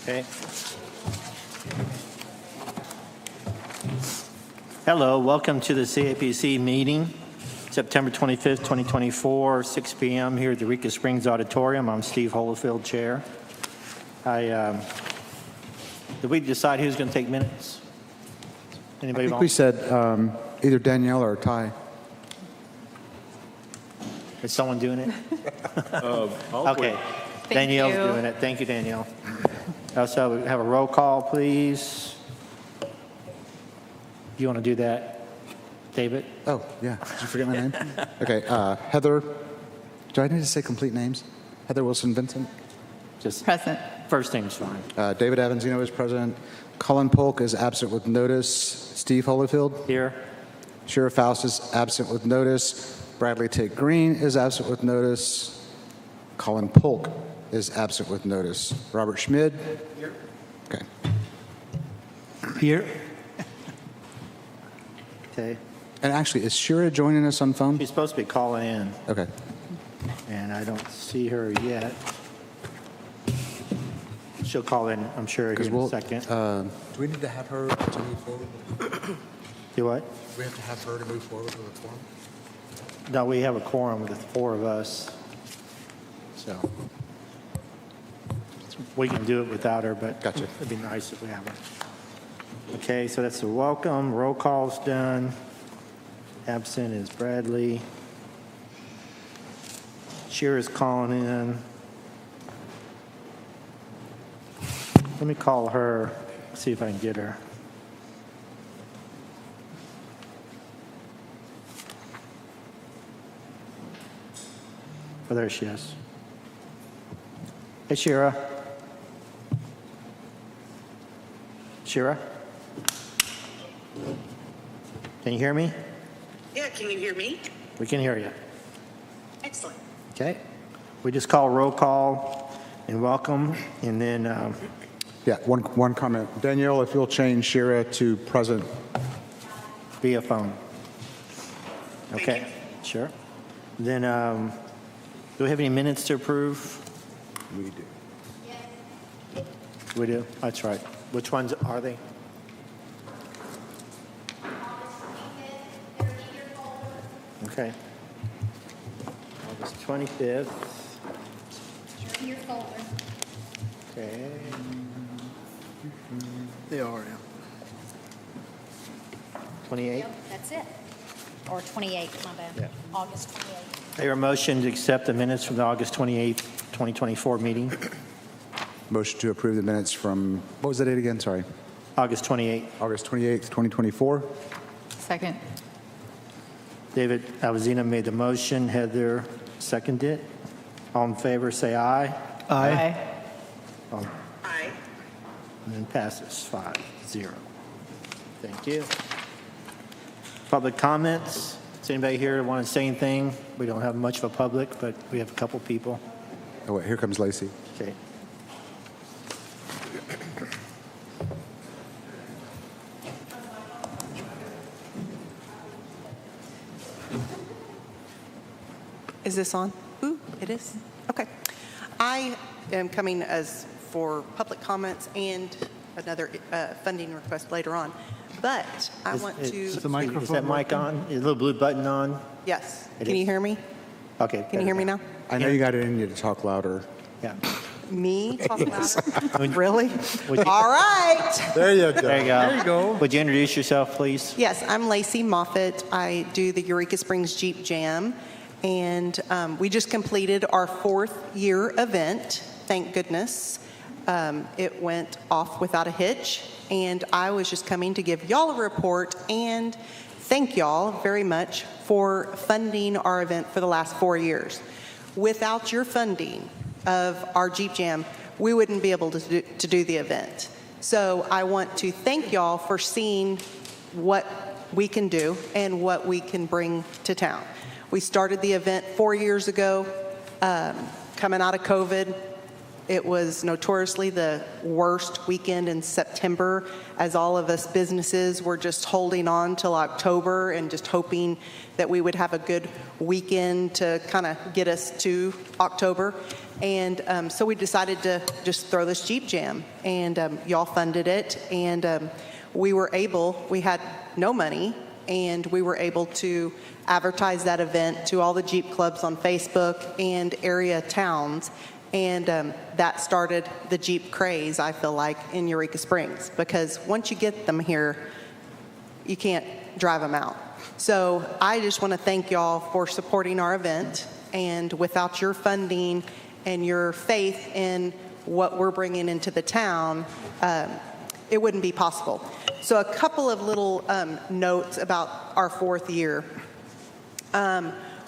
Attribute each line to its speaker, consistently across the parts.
Speaker 1: Okay. Hello, welcome to the CAPC meeting, September 25th, 2024, 6 p.m. here at the Eureka Springs Auditorium. I'm Steve Holofield, chair. Did we decide who's going to take minutes? Anybody?
Speaker 2: I think we said either Danielle or Ty.
Speaker 1: Is someone doing it? Okay.
Speaker 3: Thank
Speaker 1: Danielle's
Speaker 3: you.
Speaker 1: doing it. Thank you, Danielle. Also, have a roll call, please. Do you want to do that, David?
Speaker 2: Oh, yeah. Did you forget my name? Okay. Heather. Do I need to say complete names? Heather Wilson Vincent.
Speaker 1: Just
Speaker 3: Present.
Speaker 1: first name's fine.
Speaker 2: David Avanzino is president. Colin Polk is absent with notice. Steve Holyfield.
Speaker 1: Here.
Speaker 2: Shira Faust is absent with notice. Bradley Tate Green is absent with notice. Colin Polk is absent with notice. Robert Schmid. Here. Okay.
Speaker 1: Here. Okay.
Speaker 2: And actually, is Shira joining us on phone?
Speaker 1: She's supposed to be calling in,
Speaker 2: Okay.
Speaker 1: and I don't see her yet. She'll call in, I'm sure, here in a second.
Speaker 2: Do we need to have her to move forward?
Speaker 1: Do what?
Speaker 2: Do we have to have her to move forward with the form?
Speaker 1: No, we have a quorum with the four of us, so we can do it without her, but
Speaker 2: Gotcha.
Speaker 1: it'd be nice if we have her. Okay, so that's the welcome. Roll call's done. Absent is Bradley. Shira's calling in. Let me call her, see if I can get her. Oh, there she is. Hey, Shira. Shira? Can you hear me?
Speaker 4: Yeah, can you hear me?
Speaker 1: We can hear you.
Speaker 4: Excellent.
Speaker 1: Okay. We just call roll call and welcome, and then
Speaker 2: Yeah, one comment. Danielle, if you'll change Shira to present.
Speaker 1: via phone.
Speaker 4: Thank
Speaker 1: Okay.
Speaker 4: you.
Speaker 1: Sure. Then, do we have any minutes to approve?
Speaker 2: We do.
Speaker 1: We do? That's right. Which ones are they? Okay. August 25th.
Speaker 5: In your folder.
Speaker 1: Okay.
Speaker 6: They are, yeah.
Speaker 1: 28th.
Speaker 5: Yep, that's it. Or 28th, my bad.
Speaker 1: Yeah.
Speaker 5: August 28th.
Speaker 1: I hear a motion to accept the minutes from the August 28th, 2024 meeting.
Speaker 2: Motion to approve the minutes from, what was the date again? Sorry.
Speaker 1: August 28th.
Speaker 2: August 28th, 2024.
Speaker 3: Second.
Speaker 1: David Avanzino made the motion. Heather seconded it. All in favor, say aye.
Speaker 3: Aye.
Speaker 4: Aye.
Speaker 1: And then passes 5-0. Thank you. Public comments. Does anybody here want to say anything? We don't have much of a public, but we have a couple people.
Speaker 2: Oh, wait, here comes Lacey.
Speaker 1: Okay.
Speaker 7: Is this on? Ooh, it is. Okay. I am coming as for public comments and another funding request later on. But I want to.
Speaker 1: Is that mic on? Is the little blue button on?
Speaker 7: Yes.
Speaker 1: It
Speaker 7: Can
Speaker 1: is.
Speaker 7: you hear me?
Speaker 1: Okay.
Speaker 7: Can you hear me now?
Speaker 2: I know you got it in you to talk louder.
Speaker 1: Yeah.
Speaker 7: Me? Talk louder? Really?
Speaker 1: Would you-
Speaker 7: All right.
Speaker 2: There you go.
Speaker 1: There you go.
Speaker 6: There you go.
Speaker 1: Would you introduce yourself, please?
Speaker 7: Yes, I'm Lacey Moffitt. I do the Eureka Springs Jeep Jam. And we just completed our 4th year event, thank goodness. It went off without a hitch. And I was just coming to give y'all a report and thank y'all very much for funding our event for the last 4 years. Without your funding of our Jeep Jam, we wouldn't be able to do the event. So I want to thank y'all for seeing what we can do and what we can bring to town. We started the event 4 years ago, coming out of COVID. It was notoriously the worst weekend in September, as all of us businesses were just holding on till October and just hoping that we would have a good weekend to kind of get us to October. And so we decided to just throw this Jeep Jam, and y'all funded it. And we had no money, and we were able to advertise that event to all the Jeep clubs on Facebook and area towns. And that started the Jeep craze, I feel like, in Eureka Springs, because once you get them here, you can't drive them out. So I just want to thank y'all for supporting our event. And without your funding and your faith in what we're bringing into the town, it wouldn't be possible. So a couple of little notes about our 4th year.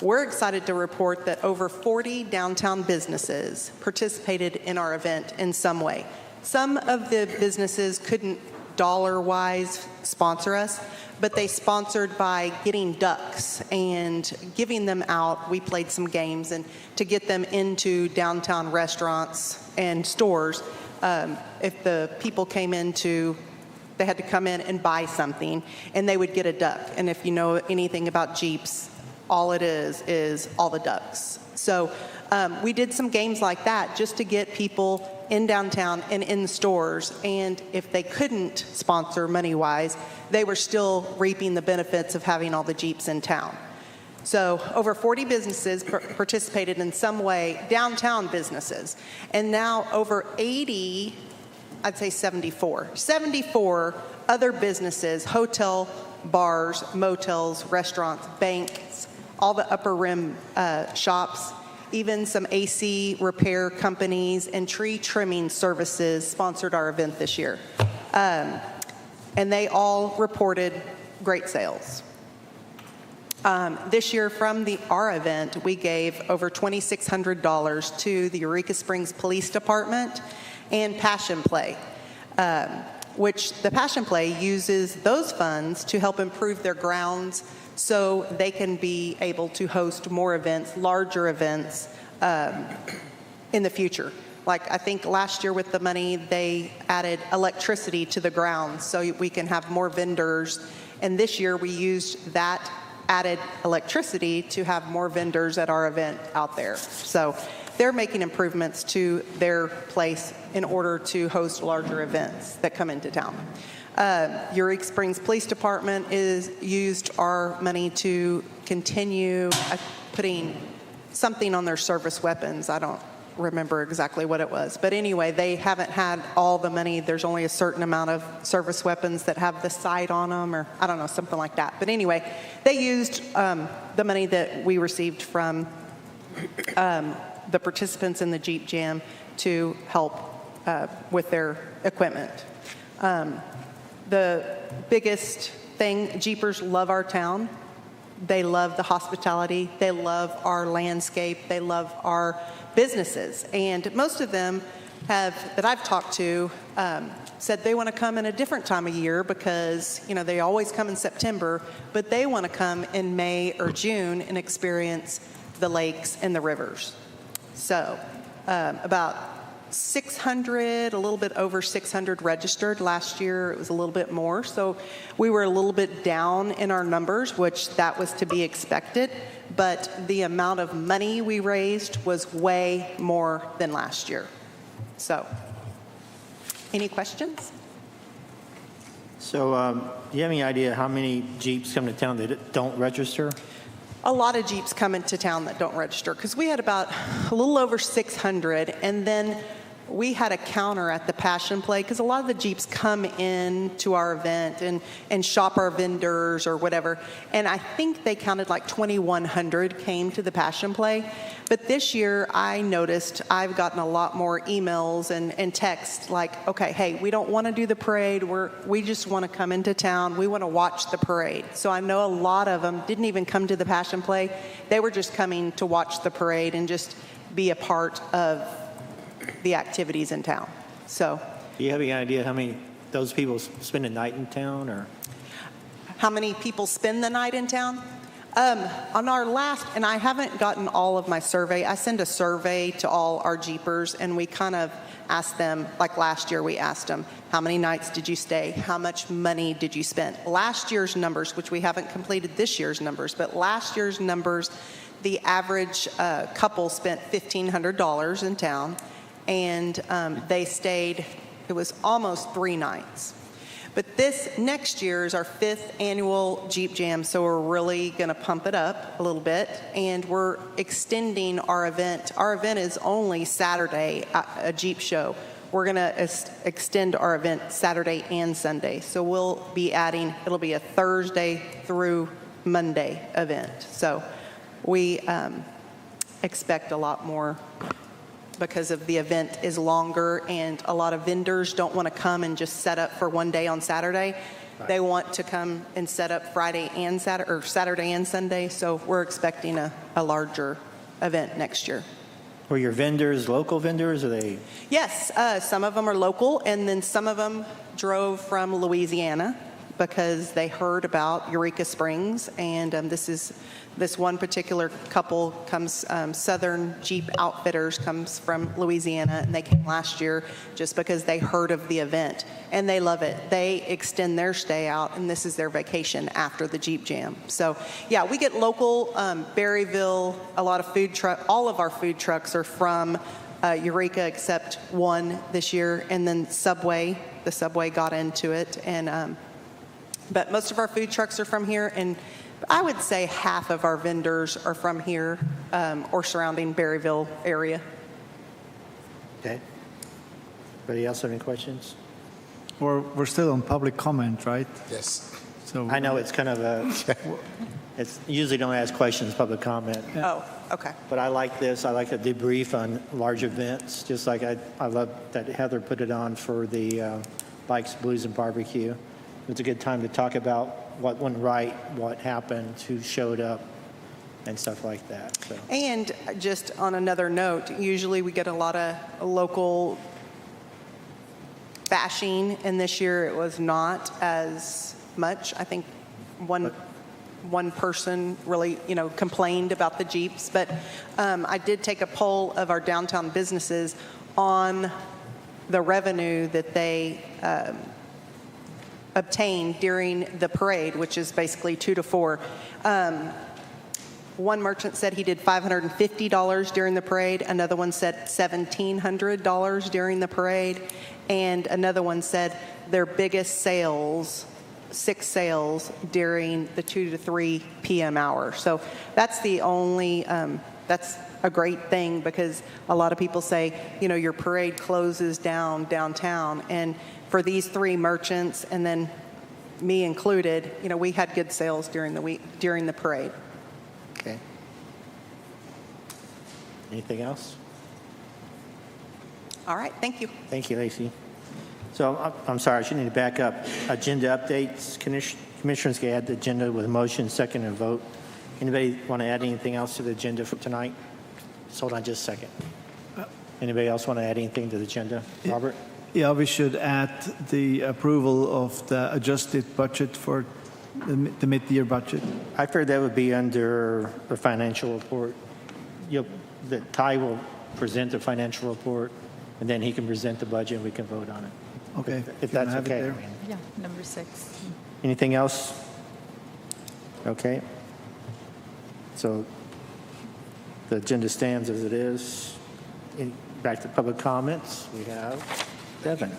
Speaker 7: We're excited to report that over 40 downtown businesses participated in our event in some way. Some of the businesses couldn't dollar-wise sponsor us, but they sponsored by getting ducks and giving them out. We played some games and to get them into downtown restaurants and stores. If the people came into, they had to come in and buy something, and they would get a duck. And if you know anything about Jeeps, all it is all the ducks. So we did some games like that just to get people in downtown and in stores. And if they couldn't sponsor money-wise, they were still reaping the benefits of having all the Jeeps in town. So over 40 businesses participated in some way, downtown businesses. And now over 80, I'd say 74 other businesses, hotel, bars, motels, restaurants, banks, all the upper rim shops, even some AC repair companies and tree trimming services sponsored our event this year. And they all reported great sales. This year from our event, we gave over $2,600 to the Eureka Springs Police Department and Passion Play, which the Passion Play uses those funds to help improve their grounds so they can be able to host more events, larger events in the future. Like I think last year with the money, they added electricity to the grounds so we can have more vendors. And this year we used that added electricity to have more vendors at our event out there. So they're making improvements to their place in order to host larger events that come into town. Eureka Springs Police Department used our money to continue putting something on their service weapons. I don't remember exactly what it was. But anyway, they haven't had all the money. There's only a certain amount of service weapons that have the sight on them, or I don't know, something like that. But anyway, they used the money that we received from the participants in the Jeep Jam to help with their equipment. The biggest thing, Jeepers love our town. They love the hospitality. They love our landscape. They love our businesses. And most of them that I've talked to said they want to come in a different time of year because, they always come in September, but they want to come in May or June and experience the lakes and the rivers. So about 600, a little bit over 600 registered. Last year it was a little bit more. So we were a little bit down in our numbers, which that was to be expected. But the amount of money we raised was way more than last year. So, any questions?
Speaker 1: So do you have any idea how many Jeeps come to town that don't register?
Speaker 7: A lot of Jeeps come into town that don't register because we had about a little over 600, and then we had a counter at the Passion Play because a lot of the Jeeps come in to our event and shop our vendors or whatever, and I think they counted like 2,100 came to the Passion Play. But this year I noticed I've gotten a lot more emails and texts like, okay, hey, we don't want to do the parade. We just want to come into town. We want to watch the parade. So I know a lot of them didn't even come to the Passion Play. They were just coming to watch the parade and just be a part of the activities in town. So,
Speaker 1: Do you have any idea how many those people spend a night in town, or?
Speaker 7: how many people spend the night in town? On our last, and I haven't gotten all of my survey, I send a survey to all our Jeepers, and we kind of ask them, like last year we asked them, how many nights did you stay? How much money did you spend? Last year's numbers, which we haven't completed this year's numbers, but last year's numbers, the average couple spent $1,500 in town, and they stayed, it was almost 3 nights. But this next year is our 5th annual Jeep Jam, so we're really going to pump it up a little bit, and we're extending our event. Our event is only Saturday, a Jeep show. We're going to extend our event Saturday and Sunday. So we'll be adding, it'll be a Thursday through Monday event. So we expect a lot more because of the event is longer, and a lot of vendors don't want to come and just set up for one day on Saturday. Right. They want to come and set up Friday and Saturday, or Saturday and Sunday. So we're expecting a larger event next year.
Speaker 1: Were your vendors local vendors, or they?
Speaker 7: Yes, some of them are local, and then some of them drove from Louisiana because they heard about Eureka Springs, and this one particular couple comes, Southern Jeep Outfitters comes from Louisiana, and they came last year just because they heard of the event, and they love it. They extend their stay out, and this is their vacation after the Jeep Jam. So, yeah, we get local, Berryville, a lot of food truck. All of our food trucks are from Eureka except one this year, and then Subway. The Subway got into it, and but most of our food trucks are from here, and I would say half of our vendors are from here or surrounding Berryville area.
Speaker 1: Okay. Anybody else have any questions?
Speaker 6: We're still on public comment, right?
Speaker 2: Yes.
Speaker 6: So
Speaker 1: I know it's kind of it's usually don't ask questions, public comment.
Speaker 7: Oh, okay.
Speaker 1: But I like this. I like a debrief on large events, just like I love that Heather put it on for the Bikes, Blues, and Barbecue. It's a good time to talk about what went right, what happened, who showed up, and stuff like that. So.
Speaker 7: And just on another note, usually we get a lot of local bashing, and this year it was not as much. I think one person really, complained about the Jeeps, but I did take a poll of our downtown businesses on the revenue that they obtained during the parade, which is basically 2 to 4. One merchant said he did $550 during the parade. Another one said $1,700 during the parade. And another one said their biggest sales, 6 sales during the 2 to 3 p.m. hour. So that's the only, that's a great thing, because a lot of people say, your parade closes down downtown. And for these 3 merchants, and then me included, we had good sales during the week, during the parade.
Speaker 1: Okay. Anything else?
Speaker 7: All right, thank you.
Speaker 1: Thank you, Lacey. So I'm sorry, I should need to back up. Agenda updates. Commissioners can add the agenda with a motion, second, and vote. Anybody want to add anything else to the agenda for tonight? Just hold on just a second. Anybody else want to add anything to the agenda? Robert?
Speaker 6: Yeah, we should add the approval of the adjusted budget for the mid-year budget.
Speaker 1: I figured that would be under the financial report. That Ty will present the financial report, and then he can present the budget, and we can vote on it.
Speaker 6: Okay.
Speaker 1: If that's okay.
Speaker 3: Yeah, number 6.
Speaker 1: Anything else? Okay. So the agenda stands as it is. Back to public comments. We have Devin.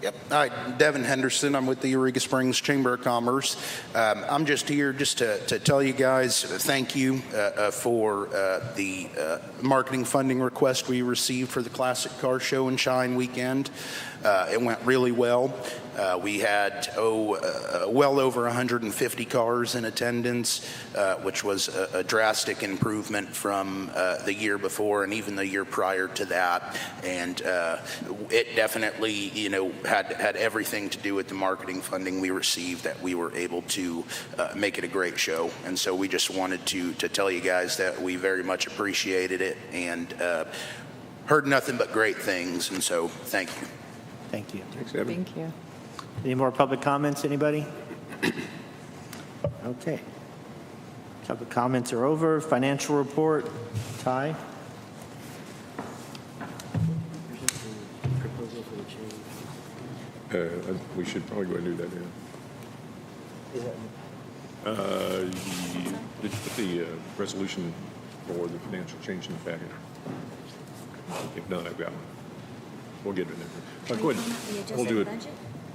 Speaker 8: Yep. Hi, Devin Henderson. I'm with the Eureka Springs Chamber of Commerce. I'm just here to tell you guys thank you for the marketing funding request we received for the Classic Car Show and Shine weekend. It went really well. We had well over 150 cars in attendance, which was a drastic improvement from the year before and even the year prior to that. And it definitely, had everything to do with the marketing funding we received, that we were able to make it a great show. And so we just wanted to tell you guys that we very much appreciated it and heard nothing but great things. And so thank you.
Speaker 1: Thank you.
Speaker 3: Thank you.
Speaker 1: Any more public comments, anybody? Okay. Public comments are over. Financial report, Ty?
Speaker 9: We should probably go ahead and do that, Did you put the resolution for the financial change in the packet? If not, I've got one. We'll get it in there. Go ahead. We'll do it.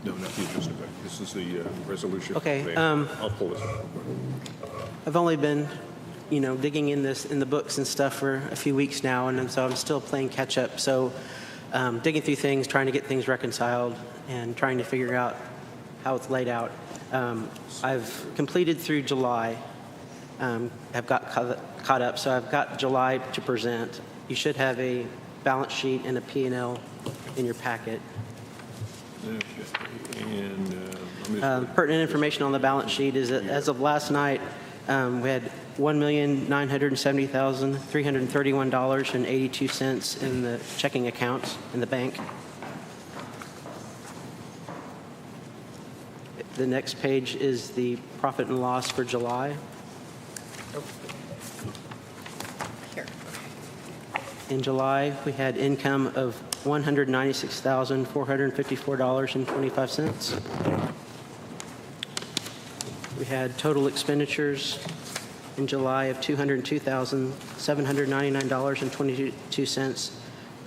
Speaker 9: No, not the adjusted budget. This is the resolution.
Speaker 10: Okay,
Speaker 9: I'll pull this up.
Speaker 10: I've only been, digging in the books and stuff for a few weeks now, and so I'm still playing catch up. So digging through things, trying to get things reconciled, and trying to figure out how it's laid out. I've completed through July. I've got caught up, so I've got July to present. You should have a balance sheet and a P&L in your packet.
Speaker 9: Okay. And
Speaker 10: Pertinent information on the balance sheet is that as of last night, we had $1,970,331.82 in the checking accounts in the bank. The next page is the profit and loss for July.
Speaker 5: Here.
Speaker 10: In July, we had income of $196,454.25. We had total expenditures in July of $202,799.22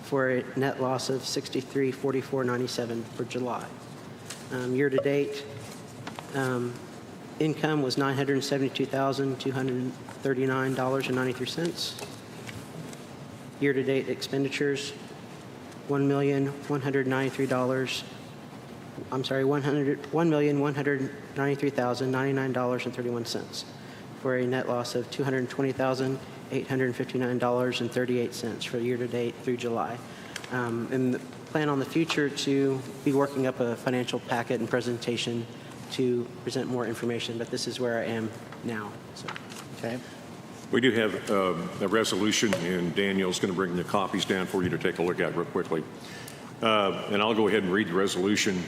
Speaker 10: for a net loss of $63,4497 for July. Year-to-date, income was $972,239.93. Year-to-date expenditures, $1,193,099.31 for a net loss of $220,859.38 for year-to-date through July. And plan on the future to be working up a financial packet and presentation to present more information, but this is where I am now. So.
Speaker 1: Okay.
Speaker 9: we do have a resolution, and Daniel's going to bring the copies down for you to take a look at real quickly. And I'll go ahead and read the resolution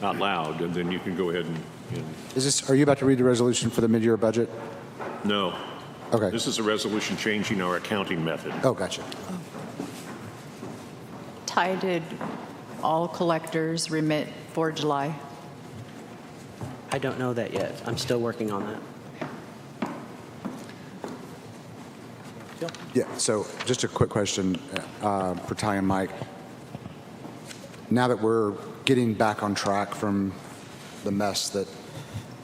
Speaker 9: out loud, and then you can go ahead and
Speaker 2: Are you about to read the resolution for the mid-year budget?
Speaker 9: no.
Speaker 2: Okay.
Speaker 9: This is a resolution changing our accounting method.
Speaker 2: Oh, gotcha.
Speaker 3: Ty, did all collectors remit for July?
Speaker 10: I don't know that yet. I'm still working on that.
Speaker 2: Yeah, so just a quick question for Ty and Mike. Now that we're getting back on track from the mess that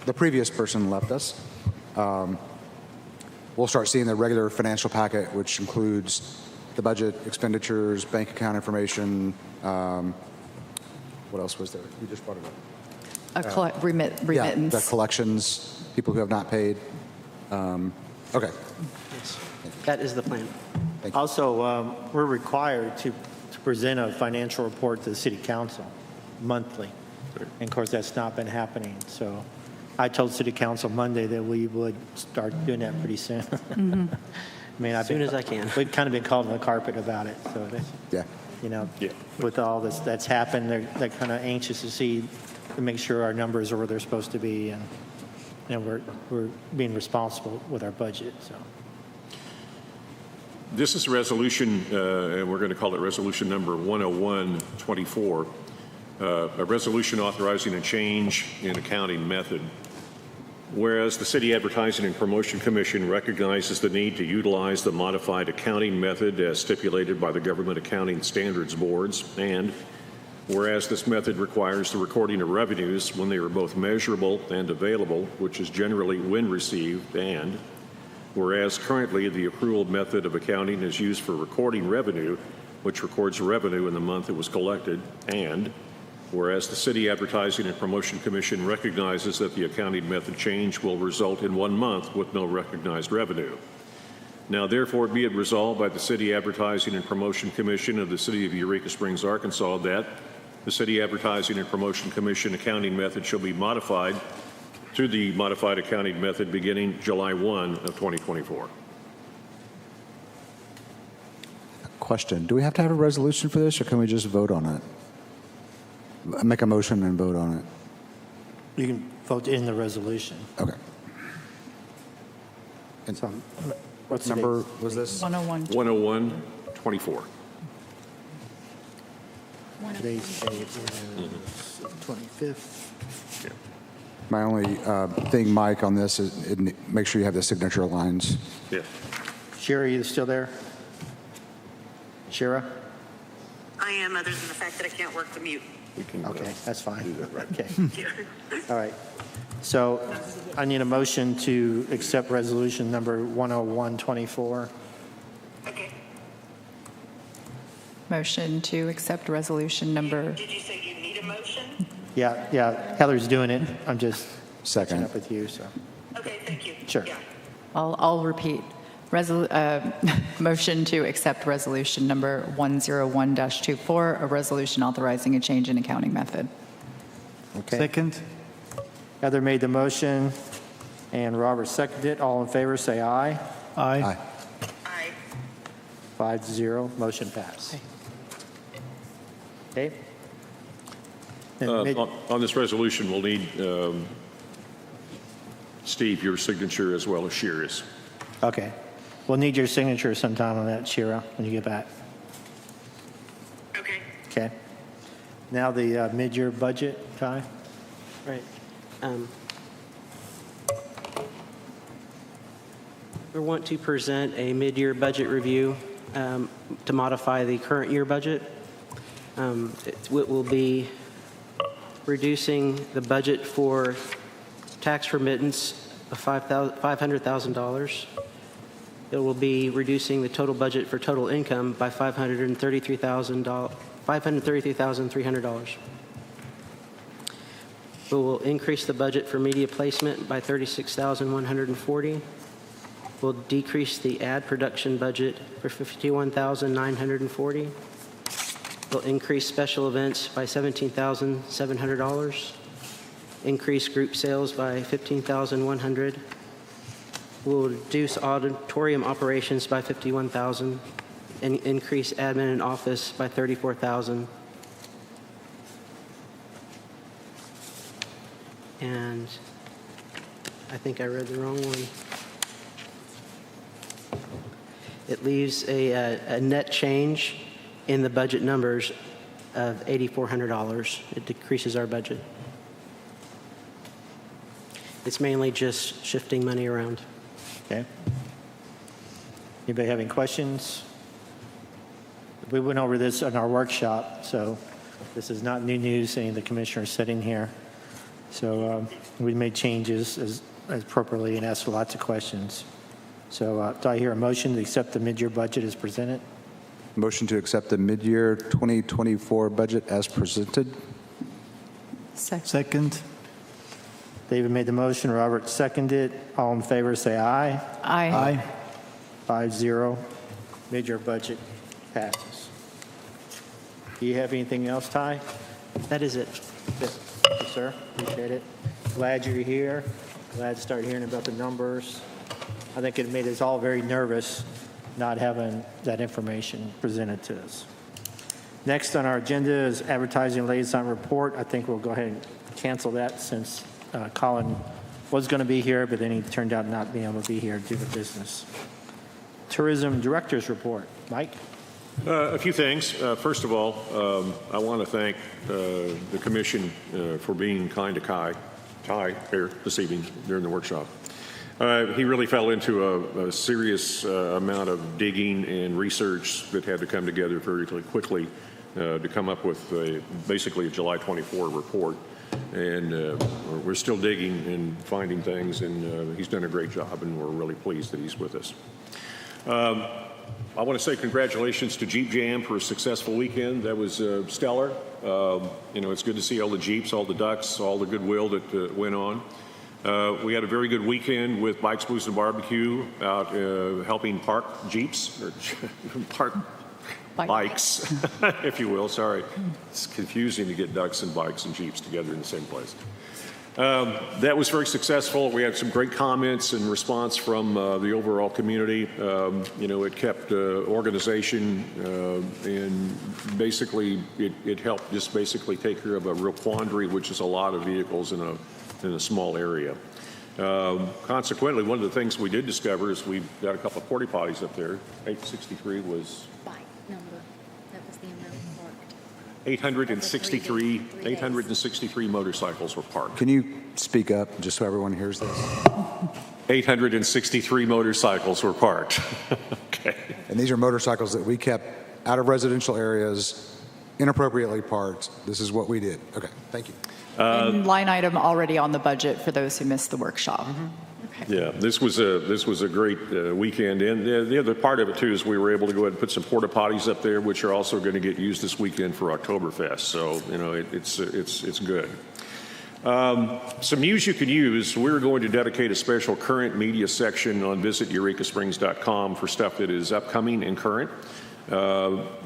Speaker 2: the previous person left us, we'll start seeing the regular financial packet, which includes the budget, expenditures, bank account information. What else was there? You just brought it up.
Speaker 3: Remittance.
Speaker 2: Yeah, the collections, people who have not paid. Okay.
Speaker 10: Yes. That is the plan.
Speaker 1: Also, we're required to present a financial report to the city council monthly. And of course, that's not been happening. So I told city council Monday that we would start doing that pretty soon.
Speaker 3: Mm-hmm.
Speaker 1: I mean,
Speaker 10: As soon as I can.
Speaker 1: We've kind of been called on the carpet about it. So,
Speaker 2: Yeah.
Speaker 1: with all this that's happened, they're kind of anxious to see, to make sure our numbers are where they're supposed to be, and we're being responsible with our budget. So.
Speaker 9: This is a resolution, and we're going to call it resolution number 10124, a resolution authorizing a change in accounting method. Whereas the City Advertising and Promotion Commission recognizes the need to utilize the modified accounting method as stipulated by the Government Accounting Standards Boards, and whereas this method requires the recording of revenues when they are both measurable and available, which is generally when received, and whereas currently the accrual method of accounting is used for recording revenue, which records revenue in the month it was collected, and whereas the City Advertising and Promotion Commission recognizes that the accounting method change will result in 1 month with no recognized revenue. Now, therefore, be it resolved by the City Advertising and Promotion Commission of the City of Eureka Springs, Arkansas, that the City Advertising and Promotion Commission accounting method shall be modified to the modified accounting method beginning July 1 of 2024.
Speaker 2: Question. Do we have to have a resolution for this, or can we just vote on it? Make a motion and vote on it.
Speaker 1: You can vote in the resolution.
Speaker 2: Okay.
Speaker 1: So, what's
Speaker 2: What
Speaker 1: the
Speaker 2: number
Speaker 1: date?
Speaker 2: was this?
Speaker 3: 101.
Speaker 9: 10124.
Speaker 1: Today's date is 25th.
Speaker 9: Yeah.
Speaker 2: My only thing, Mike, on this is make sure you have the signature lines.
Speaker 9: Yeah.
Speaker 1: Shira, you still there? Shira?
Speaker 4: I am, other than the fact that I can't work the mute.
Speaker 9: We can
Speaker 1: Okay, that's fine.
Speaker 9: do that, right?
Speaker 1: Okay, all right. So I need a motion to accept resolution number 10124.
Speaker 4: Okay.
Speaker 3: Motion to accept resolution number,
Speaker 4: Did you say you need a motion?
Speaker 1: Yeah, Heather's doing it. I'm just catching
Speaker 2: Second.
Speaker 1: up with you, so.
Speaker 4: Okay, thank you.
Speaker 1: Sure.
Speaker 4: Yeah.
Speaker 3: I'll repeat. Motion to accept resolution number 101-24, a resolution authorizing a change in accounting method.
Speaker 1: Okay.
Speaker 6: Second?
Speaker 1: Heather made the motion, and Robert seconded it. All in favor, say aye.
Speaker 6: Aye.
Speaker 2: Aye.
Speaker 4: Aye.
Speaker 1: 5-0, motion passed. Okay? And mid-
Speaker 9: On this resolution, we'll need, Steve, your signature as well as Shira's.
Speaker 1: Okay. We'll need your signature sometime on that, Shira, when you get back.
Speaker 4: Okay.
Speaker 1: Okay? Now the mid-year budget, Ty?
Speaker 10: Right. We want to present a mid-year budget review to modify the current year budget. It will be reducing the budget for tax remittance of $500,000. It will be reducing the total budget for total income by $533,300. We will increase the budget for media placement by $36,140. We'll decrease the ad production budget for $51,940. We'll increase special events by $17,700. Increase group sales by $15,100. We'll reduce auditorium operations by $51,000 and increase admin and office by $34,000. And I think I read the wrong one. It leaves a net change in the budget numbers of $8,400. It decreases our budget. It's mainly just shifting money around.
Speaker 1: Okay. Anybody have any questions? We went over this in our workshop, so this is not new news, any of the commissioners sitting here. So we made changes as appropriately and asked lots of questions. So do I hear a motion to accept the mid-year budget as presented?
Speaker 2: Motion to accept the mid-year 2024 budget as presented.
Speaker 6: Second?
Speaker 1: David made the motion, Robert seconded. All in favor, say aye.
Speaker 3: Aye.
Speaker 1: 5-0. Mid-year budget passes. Do you have anything else, Ty?
Speaker 10: That is it.
Speaker 1: Yes, sir. Appreciate it. Glad you're here. Glad to start hearing about the numbers. I think it made us all very nervous not having that information presented to us. Next on our agenda is advertising liaison report. I think we'll go ahead and cancel that since Colin was going to be here, but then he turned out not being able to be here due to business. Tourism Director's Report. Mike?
Speaker 9: A few things. First of all, I want to thank the commission for being kind to Ty here this evening during the workshop. He really fell into a serious amount of digging and research that had to come together very quickly to come up with basically a July 24 report. And we're still digging and finding things, and he's done a great job, and we're really pleased that he's with us. I want to say congratulations to Jeep Jam for a successful weekend. That was stellar. It's good to see all the Jeeps, all the ducks, all the goodwill that went on. We had a very good weekend with Bikes, Booze, and Barbecue out helping park Jeeps, or park bikes, if you will. Sorry. It's confusing to get ducks and bikes and Jeeps together in the same place. That was very successful. We had some great comments and response from the overall community. It kept organization and basically it helped just basically take care of a real quandary, which is a lot of vehicles in a small area. Consequently, one of the things we did discover is we've got a couple of porta potties up there. 863 was
Speaker 5: Bike number. That was the amount marked.
Speaker 9: 863 motorcycles were parked.
Speaker 2: Can you speak up just so everyone hears this?
Speaker 9: 863 motorcycles were parked. Okay.
Speaker 2: And these are motorcycles that we kept out of residential areas, inappropriately parked. This is what we did. Okay, thank you.
Speaker 3: And line item already on the budget for those who missed the workshop.
Speaker 9: Yeah, this was a great weekend, and the other part of it too is we were able to go ahead and put some porta potties up there, which are also going to get used this weekend for Oktoberfest. So it's good. Some news you can use. We're going to dedicate a special current media section on visiteurekasprings.com for stuff that is upcoming and current.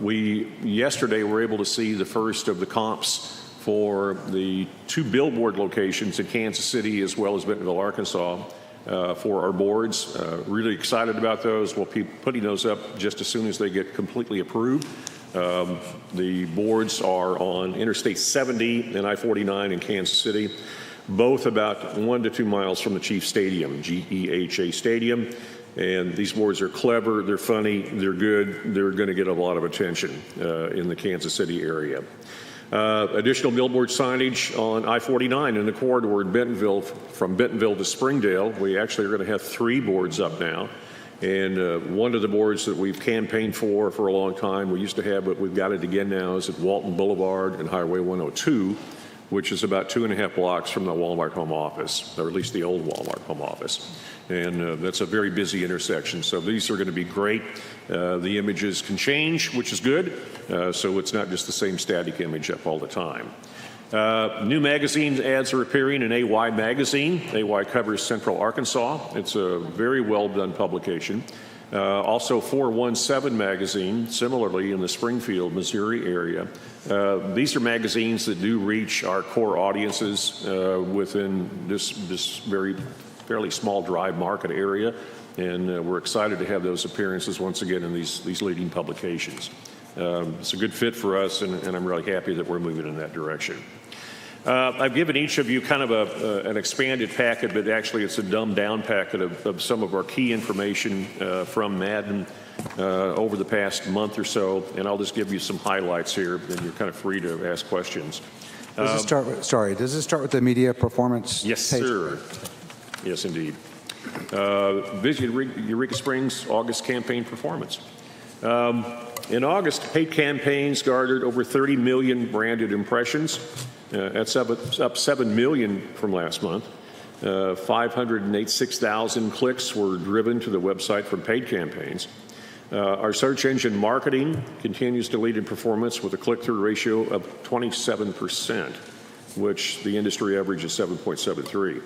Speaker 9: We yesterday were able to see the first of the comps for the 2 billboard locations in Kansas City as well as Bentonville, Arkansas, for our boards. Really excited about those. We'll be putting those up just as soon as they get completely approved. The boards are on Interstate 70 and I-49 in Kansas City, both about 1 to 2 miles from the Chief Stadium, GEHA Stadium. And these boards are clever, they're funny, they're good, they're going to get a lot of attention in the Kansas City area. Additional billboard signage on I-49 in the corridor in Bentonville, from Bentonville to Springdale. We actually are going to have 3 boards up now. And one of the boards that we've campaigned for a long time, we used to have, but we've got it again now, is at Walton Boulevard and Highway 102, which is about 2.5 blocks from the Walmart home office, or at least the old Walmart home office. And that's a very busy intersection. So these are going to be great. The images can change, which is good. So it's not just the same static image up all the time. New magazine ads are appearing in AY Magazine. AY covers Central Arkansas. It's a very well done publication. Also 417 Magazine, similarly in the Springfield, Missouri area. These are magazines that do reach our core audiences within this fairly small drive market area, and we're excited to have those appearances once again in these leading publications. It's a good fit for us, and I'm really happy that we're moving in that direction. I've given each of you kind of an expanded packet, but actually it's a dumbed down packet of some of our key information from Madden over the past month or so, and I'll just give you some highlights here, and you're kind of free to ask questions.
Speaker 2: Does it start with the media performance
Speaker 9: Yes,
Speaker 2: page?
Speaker 9: sir. Yes, indeed. Visit Eureka Springs August campaign performance. In August, paid campaigns garnered over 30 million branded impressions. That's up 7 million from last month. 586,000 clicks were driven to the website from paid campaigns. Our search engine marketing continues to lead in performance with a click-through ratio of 27%, which the industry average is 7.73.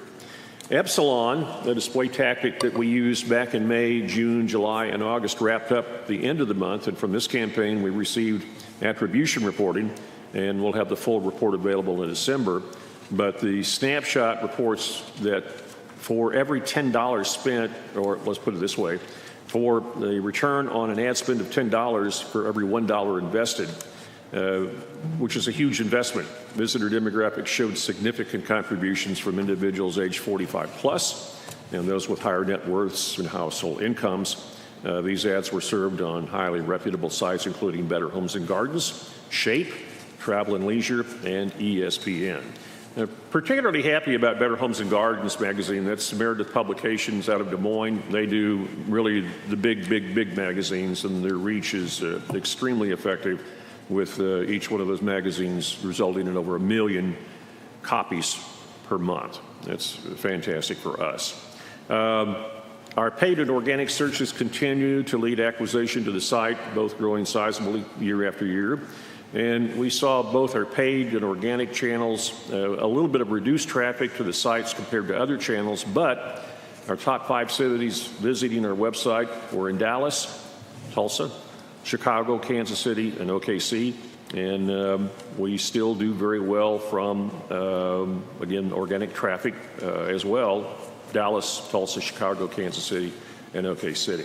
Speaker 9: Epsilon, the display tactic that we used back in May, June, July, and August, wrapped up the end of the month, and from this campaign we received attribution reporting, and we'll have the full report available in December. But the snapshot reports that for every $10 spent, or let's put it this way, for the return on an ad spend of $10 for every $1 invested, which is a huge investment. Visitor demographics showed significant contributions from individuals age 45 plus and those with higher net worths and household incomes. These ads were served on highly reputable sites, including Better Homes and Gardens, Shape, Travel and Leisure, and ESPN. Particularly happy about Better Homes and Gardens magazine. That's Meredith Publications out of Des Moines. They do really the big magazines, and their reach is extremely effective, with each one of those magazines resulting in over 1 million copies per month. That's fantastic for us. Our paid and organic searches continue to lead acquisition to the site, both growing sizably year after year. And we saw both our paid and organic channels a little bit of reduced traffic to the sites compared to other channels, but our top 5 cities visiting our website were in Dallas, Tulsa, Chicago, Kansas City, and OKC. And we still do very well from, again, organic traffic as well. Dallas, Tulsa, Chicago, Kansas City, and OKC.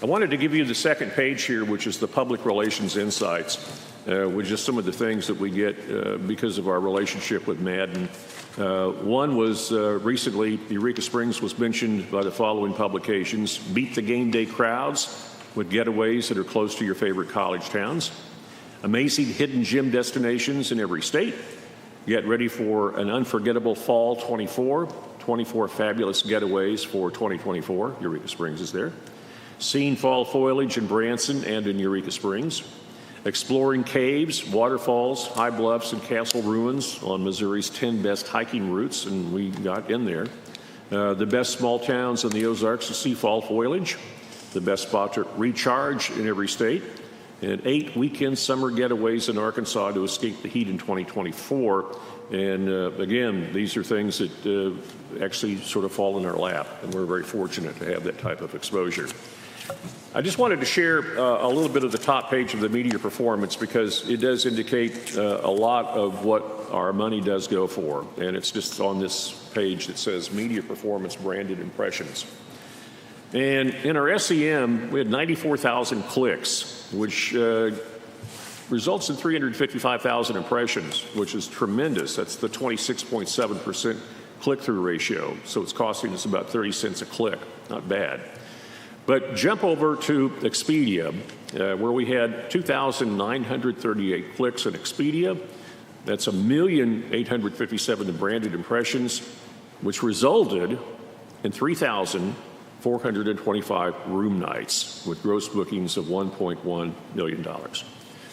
Speaker 9: I wanted to give you the second page here, which is the public relations insights, which is some of the things that we get because of our relationship with Madden. One was recently, Eureka Springs was mentioned by the following publications: beat the game day crowds with getaways that are close to your favorite college towns, amazing hidden gem destinations in every state, get ready for an unforgettable fall 24 fabulous getaways for 2024, Eureka Springs is there, seeing fall foliage in Branson and in Eureka Springs, exploring caves, waterfalls, high bluffs, and castle ruins on Missouri's 10 best hiking routes, and we got in there. The best small towns in the Ozarks to see fall foliage, the best spot to recharge in every state, and 8 weekend summer getaways in Arkansas to escape the heat in 2024. And again, these are things that actually sort of fall in our lap, and we're very fortunate to have that type of exposure. I just wanted to share a little bit of the top page of the media performance because it does indicate a lot of what our money does go for. And it's just on this page that says media performance branded impressions. And in our SEM, we had 94,000 clicks, which results in 355,000 impressions, which is tremendous. That's the 26.7% click-through ratio. So it's costing us about 30 cents a click. Not bad. But jump over to Expedia, where we had 2,938 clicks in Expedia. That's 1,857,000 branded impressions, which resulted in 3,425 room nights with gross bookings of $1.1 million.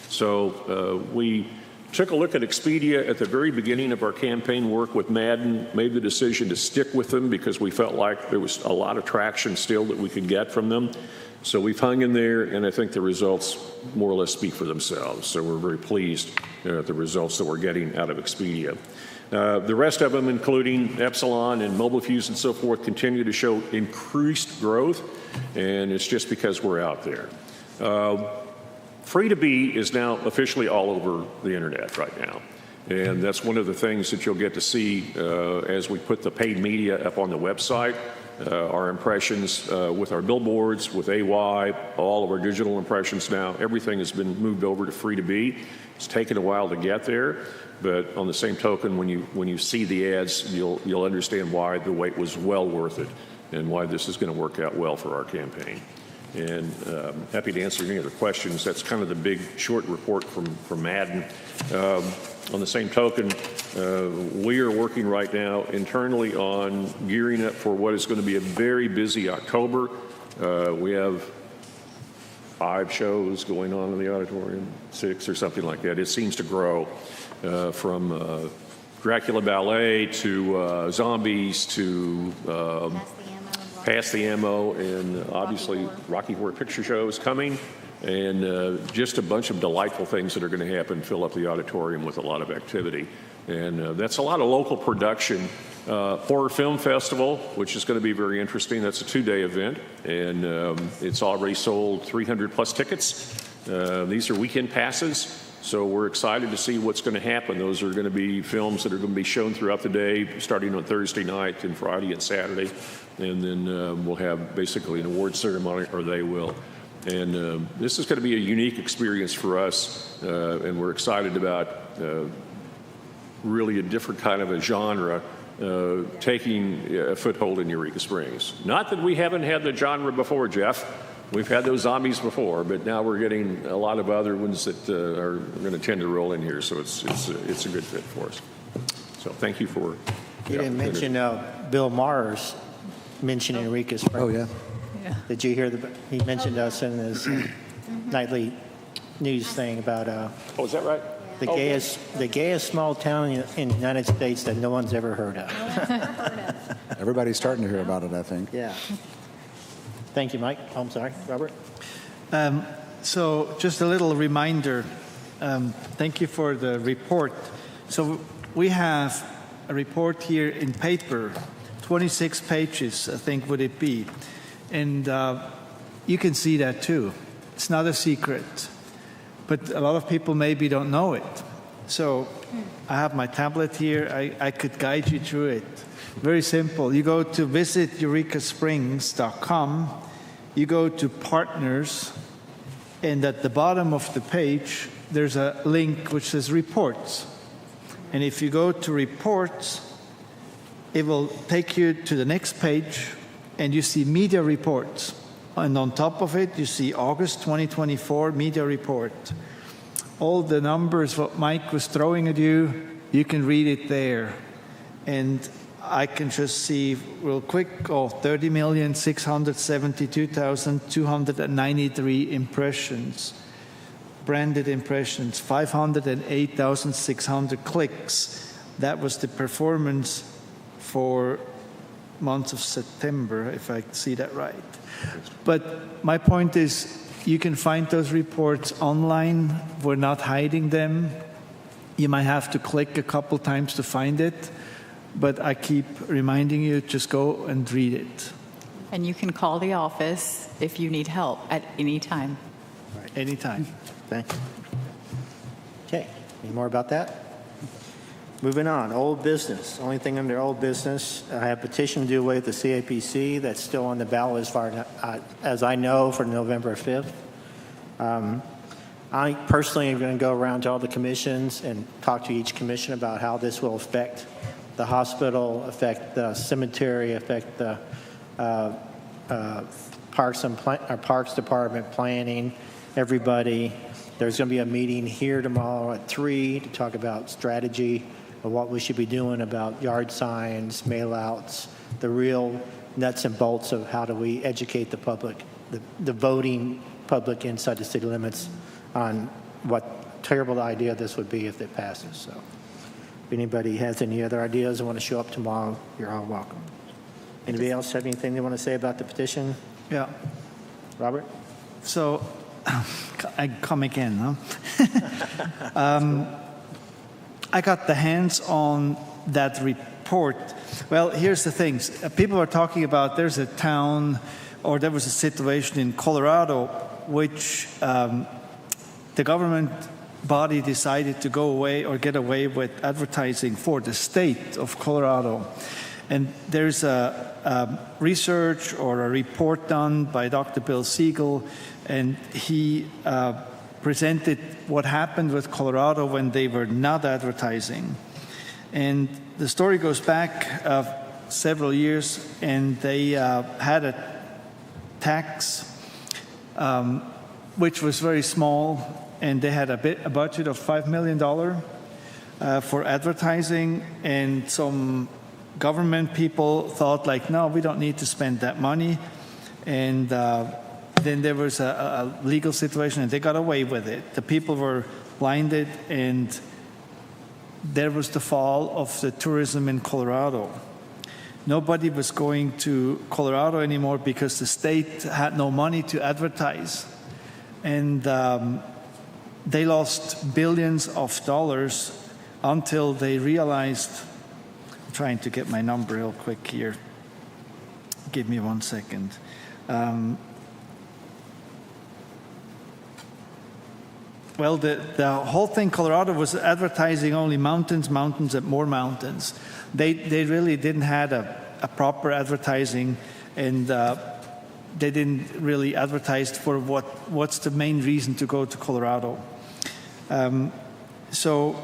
Speaker 9: So we took a look at Expedia at the very beginning of our campaign work with Madden, made the decision to stick with them because we felt like there was a lot of traction still that we could get from them. So we've hung in there, and I think the results more or less speak for themselves. So we're very pleased at the results that we're getting out of Expedia. The rest of them, including Epsilon and Mobile Fuse and so forth, continue to show increased growth, and it's just because we're out there. Free-to-be is now officially all over the internet right now. And that's one of the things that you'll get to see as we put the paid media up on the website. Our impressions with our billboards, with AY, all of our digital impressions now, everything has been moved over to free-to-be. It's taken a while to get there, but on the same token, when you see the ads, you'll understand why the wait was well worth it and why this is going to work out well for our campaign. And happy to answer any other questions. That's kind of the big short report from Madden. On the same token, we are working right now internally on gearing up for what is going to be a very busy October. We have 5 shows going on in the auditorium, 6 or something like that. It seems to grow from Dracula Ballet to Zombies to Pass the Ammo, and obviously Rocky Horror Picture Show is coming, and just a bunch of delightful things that are going to happen, fill up the auditorium with a lot of activity. And that's a lot of local production. Horror Film Festival, which is going to be very interesting. That's a 2-day event, and it's already sold 300 plus tickets. These are weekend passes. So we're excited to see what's going to happen. Those are going to be films that are going to be shown throughout the day, starting on Thursday night and Friday and Saturday. And then we'll have basically an award ceremony, or they will. And this is going to be a unique experience for us, and we're excited about really a different kind of a genre taking a foothold in Eureka Springs. Not that we haven't had the genre before, Jeff. We've had those zombies before, but now we're getting a lot of other ones that are going to tend to roll in here, so it's a good fit for us. So thank you for.
Speaker 1: You didn't mention Bill Maher's mentioning Eureka Springs.
Speaker 2: Oh, yeah.
Speaker 1: Did you hear he mentioned us in his nightly news thing about
Speaker 9: Oh, is that right?
Speaker 1: the gayest small town in the United States that no one's ever heard of.
Speaker 2: Everybody's starting to hear about it, I think.
Speaker 1: Yeah. Thank you, Mike. Oh, I'm sorry, Robert.
Speaker 6: So just a little reminder. Thank you for the report. So we have a report here in paper, 26 pages, I think would it be. And you can see that too. It's not a secret. But a lot of people maybe don't know it. So I have my tablet here. I could guide you through it. Very simple. You go to visit eurekasprings.com, you go to Partners, and at the bottom of the page, there's a link which says Reports. And if you go to Reports, it will take you to the next page, and you see Media Reports. And on top of it, you see August 2024 Media Report. All the numbers what Mike was throwing at you, you can read it there. And I can just see real quick, 30,672,293 impressions, branded impressions, 508,600 clicks. That was the performance for month of September, if I see that right. But my point is, you can find those reports online. We're not hiding them. You might have to click a couple times to find it, but I keep reminding you, just go and read it.
Speaker 3: And you can call the office if you need help at any time.
Speaker 1: All right.
Speaker 6: Anytime.
Speaker 1: Thank you. Okay, any more about that? Moving on, old business. Only thing under old business, I have petition to do away with the CAPC. That's still on the ballot as far as I know for November 5th. I personally am going to go around to all the commissions and talk to each commission about how this will affect the hospital, affect the cemetery, affect the Parks Department, planning, everybody. There's going to be a meeting here tomorrow at 3 to talk about strategy of what we should be doing about yard signs, mail-outs, the real nuts and bolts of how do we educate the public, the voting public inside the city limits on what terrible idea this would be if it passes. So if anybody has any other ideas and want to show up tomorrow, you're all welcome. Anybody else have anything they want to say about the petition?
Speaker 6: Yeah.
Speaker 1: Robert?
Speaker 6: So, I come again, huh? I got the hands on that report. Well, here's the things. People are talking about there's a town, or there was a situation in Colorado which the government body decided to go away or get away with advertising for the state of Colorado. And there's a research or a report done by Dr. Bill Siegel, and he presented what happened with Colorado when they were not advertising. And the story goes back several years, and they had a tax which was very small, and they had a budget of $5 million for advertising, and some government people thought like, no, we don't need to spend that money. And then there was a legal situation, and they got away with it. The people were blinded, and there was the fall of the tourism in Colorado. Nobody was going to Colorado anymore because the state had no money to advertise. And they lost billions of dollars until they realized, I'm trying to get my number real quick here. Give me 1 second. Well, the whole thing, Colorado was advertising only mountains, mountains, and more mountains. They really didn't have a proper advertising, and they didn't really advertise for what's the main reason to go to Colorado. So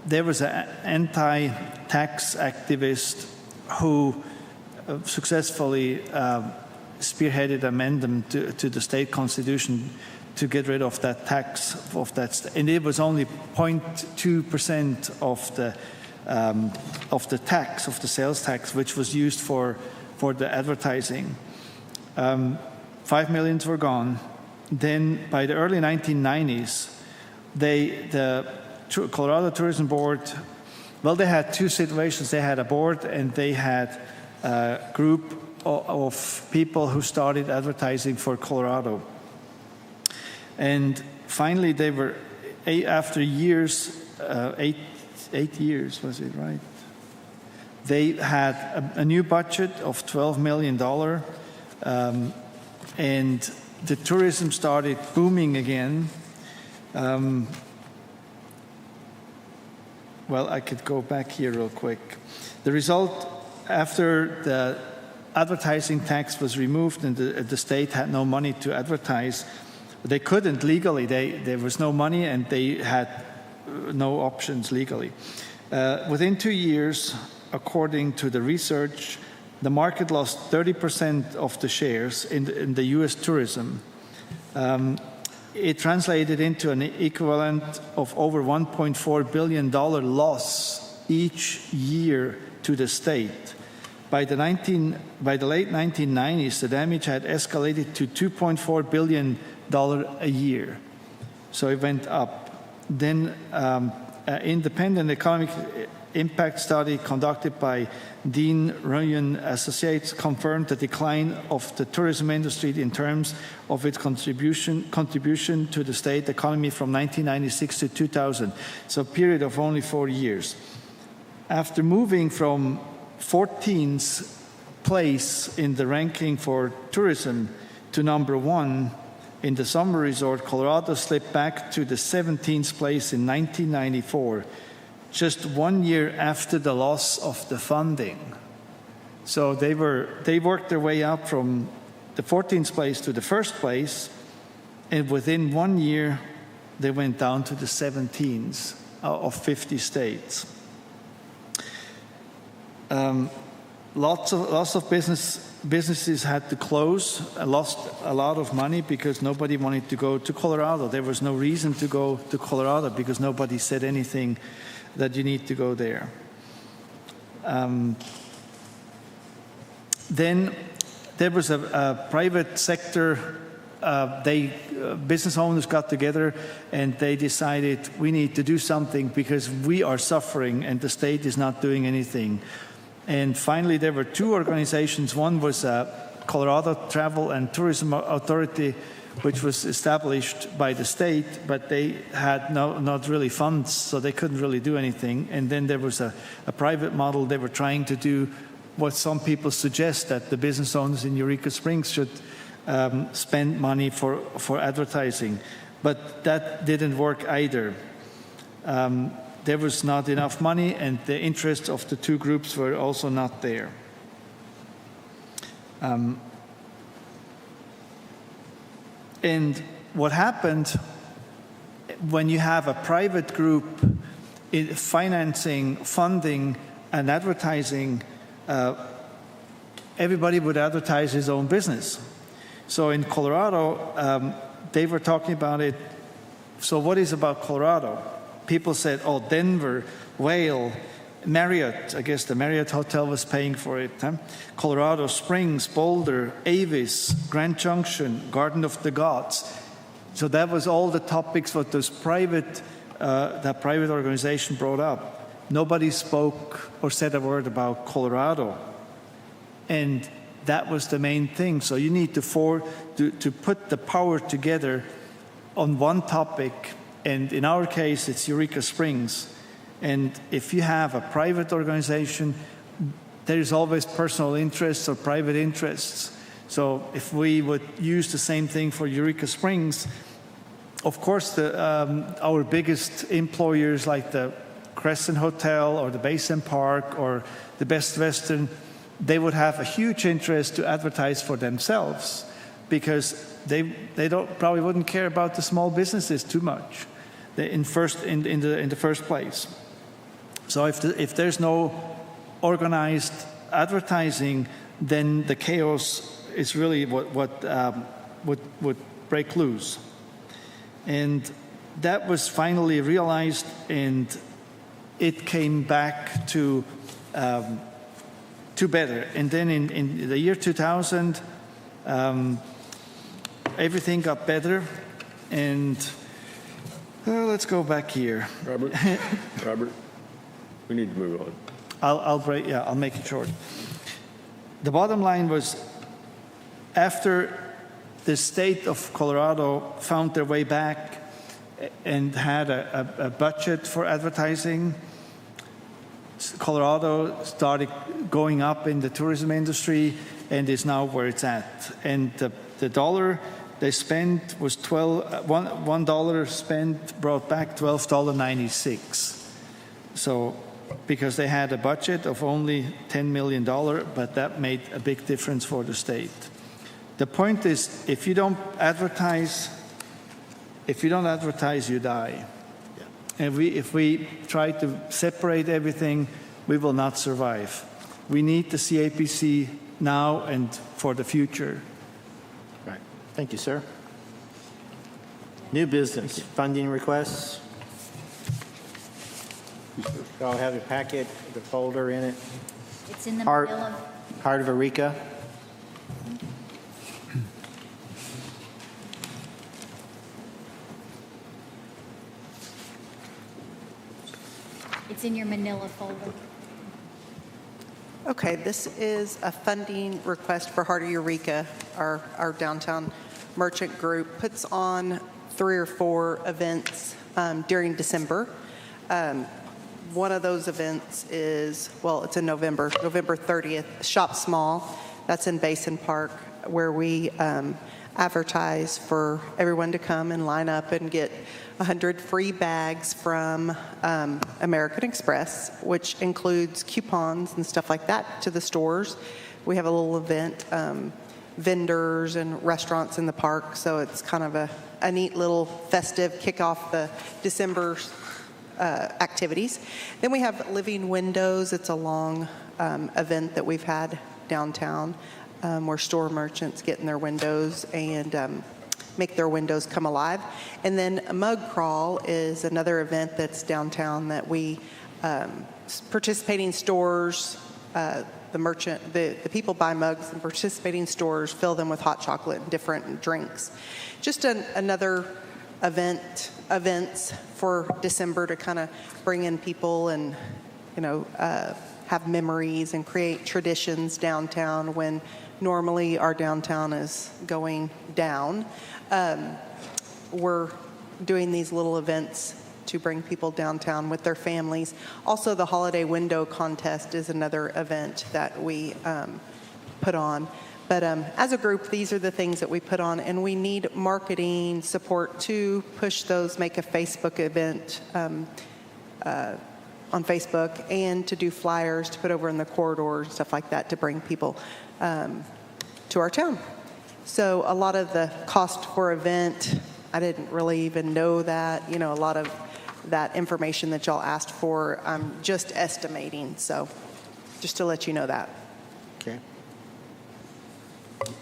Speaker 6: there was an anti-tax activist who successfully spearheaded amendment to the state constitution to get rid of that tax and it was only 0.2% of the tax, of the sales tax, which was used for the advertising. 5 million were gone. Then by the early 1990s, the Colorado Tourism Board, well, they had two situations. They had a board, and they had a group of people who started advertising for Colorado. And finally, they were, after years, 8 years, was it right? They had a new budget of $12 million, and the tourism started booming again. Well, I could go back here real quick. The result, after the advertising tax was removed and the state had no money to advertise. They couldn't legally. There was no money and they had no options legally. Within 2 years, according to the research, the market lost 30% of the shares in the U.S. tourism. It translated into an equivalent of over $1.4 billion loss each year to the state. By the late 1990s, the damage had escalated to $2.4 billion a year. So it went up. Then an independent economic impact study conducted by Dean Ryan Associates confirmed the decline of the tourism industry in terms of its contribution to the state economy from 1996 to 2000, so a period of only 4 years. After moving from 14th place in the ranking for tourism to number 1 in the summer resort, Colorado slipped back to the 17th place in 1994, just 1 year after the loss of the funding. So they worked their way up from the 14th place to the first place, and within 1 year, they went down to the 17th of 50 states. Lots of businesses had to close, lost a lot of money because nobody wanted to go to Colorado. There was no reason to go to Colorado because nobody said anything that you need to go there. Then there was a private sector. Business owners got together and they decided we need to do something because we are suffering and the state is not doing anything. And finally, there were two organizations. One was Colorado Travel and Tourism Authority, which was established by the state, but they had not really funds, so they couldn't really do anything. And then there was a private model. They were trying to do what some people suggest, that the business owners in Eureka Springs should spend money for advertising. But that didn't work either. There was not enough money, and the interests of the two groups were also not there. And what happened when you have a private group financing, funding, and advertising, everybody would advertise his own business. So in Colorado, they were talking about it. So what is about Colorado? People said, oh, Denver, Whale, Marriott. I guess the Marriott Hotel was paying for it. Colorado Springs, Boulder, Avis, Grand Junction, Garden of the Gods. So that was all the topics what that private organization brought up. Nobody spoke or said a word about Colorado. And that was the main thing. So you need to put the power together on one topic. And in our case, it's Eureka Springs. And if you have a private organization, there is always personal interests or private interests. So if we would use the same thing for Eureka Springs, of course, our biggest employers like the Crescent Hotel or the Basin Park or the Best Western, they would have a huge interest to advertise for themselves because they probably wouldn't care about the small businesses too much in the first place. So if there's no organized advertising, then the chaos is really what would break loose. And that was finally realized, and it came back to better. And then in the year 2000, everything got better. And let's go back here.
Speaker 9: Robert, we need to move on.
Speaker 6: I'll make it short. The bottom line was, after the state of Colorado found their way back and had a budget for advertising, Colorado started going up in the tourism industry and is now where it's at. And the dollar they spent was $1 spent brought back $12.96. So because they had a budget of only $10 million, but that made a big difference for the state. The point is, if you don't advertise, you die. And if we try to separate everything, we will not survive. We need the CAPC now and for the future.
Speaker 1: Right. Thank you, sir. New business, funding requests. You all have your packet, the folder in it.
Speaker 5: It's in the
Speaker 1: Heart,
Speaker 5: manila.
Speaker 1: Heart of Eureka.
Speaker 5: It's in your manila folder.
Speaker 7: Okay, this is a funding request for Heart of Eureka. Our downtown merchant group puts on 3 or 4 events during December. One of those events is, well, it's in November 30th, Shop Small. That's in Basin Park, where we advertise for everyone to come and line up and get 100 free bags from American Express, which includes coupons and stuff like that to the stores. We have a little event, vendors and restaurants in the park, so it's kind of a neat little festive kickoff the December activities. Then we have Living Windows. It's a long event that we've had downtown where store merchants get in their windows and make their windows come alive. And then Mug Crawl is another event that's downtown that we, participating stores, the people buy mugs and participating stores fill them with hot chocolate and different drinks. Just another events for December to kind of bring in people and, have memories and create traditions downtown when normally our downtown is going down. We're doing these little events to bring people downtown with their families. Also, the Holiday Window Contest is another event that we put on. But as a group, these are the things that we put on, and we need marketing support to push those, make a Facebook event on Facebook, and to do flyers to put over in the corridor and stuff like that to bring people to our town. So a lot of the cost for event, I didn't really even know that. A lot of that information that y'all asked for, I'm just estimating. So just to let you know that.
Speaker 1: Okay.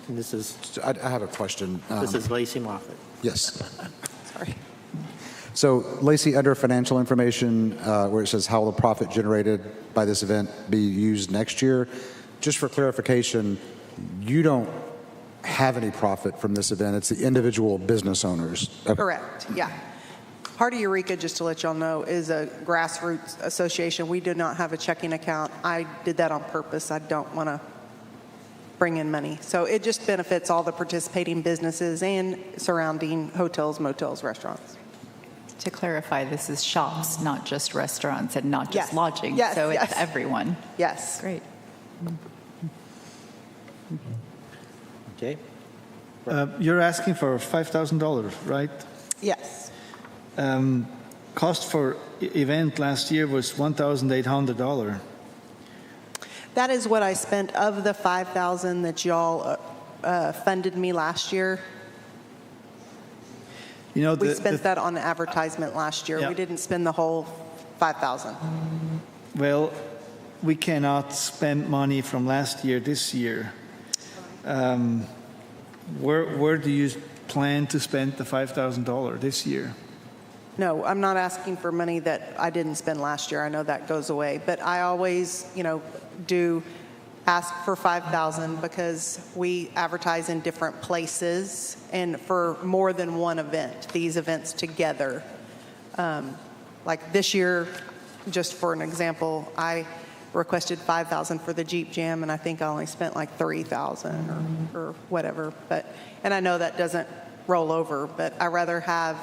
Speaker 1: And this is
Speaker 2: I have a question.
Speaker 1: this is Lacey Moffett.
Speaker 2: Yes.
Speaker 7: Sorry.
Speaker 2: So, Lacey, under financial information, where it says how will the profit generated by this event be used next year, just for clarification, you don't have any profit from this event. It's the individual business owners. Okay.
Speaker 7: Correct, yeah. Heart of Eureka, just to let y'all know, is a grassroots association. We do not have a checking account. I did that on purpose. I don't want to bring in money. So it just benefits all the participating businesses and surrounding hotels, motels, restaurants.
Speaker 3: To clarify, this is shops, not just restaurants and not just
Speaker 7: Yes.
Speaker 3: lodging.
Speaker 7: Yes,
Speaker 3: So it's
Speaker 7: yes.
Speaker 3: everyone.
Speaker 7: Yes.
Speaker 3: Great.
Speaker 1: Okay.
Speaker 6: You're asking for $5,000, right?
Speaker 7: Yes.
Speaker 6: Cost for event last year was $1,800.
Speaker 7: That is what I spent of the $5,000 that y'all funded me last year. We spent that on advertisement last year.
Speaker 6: Yeah.
Speaker 7: We didn't spend the whole $5,000.
Speaker 6: Well, we cannot spend money from last year this year. Where do you plan to spend the $5,000 this year?
Speaker 7: No, I'm not asking for money that I didn't spend last year. I know that goes away. But I always, do ask for $5,000 because we advertise in different places and for more than one event, these events together. Like this year, just for an example, I requested $5,000 for the Jeep Jam, and I think I only spent like $3,000 or whatever. And I know that doesn't roll over, but I rather have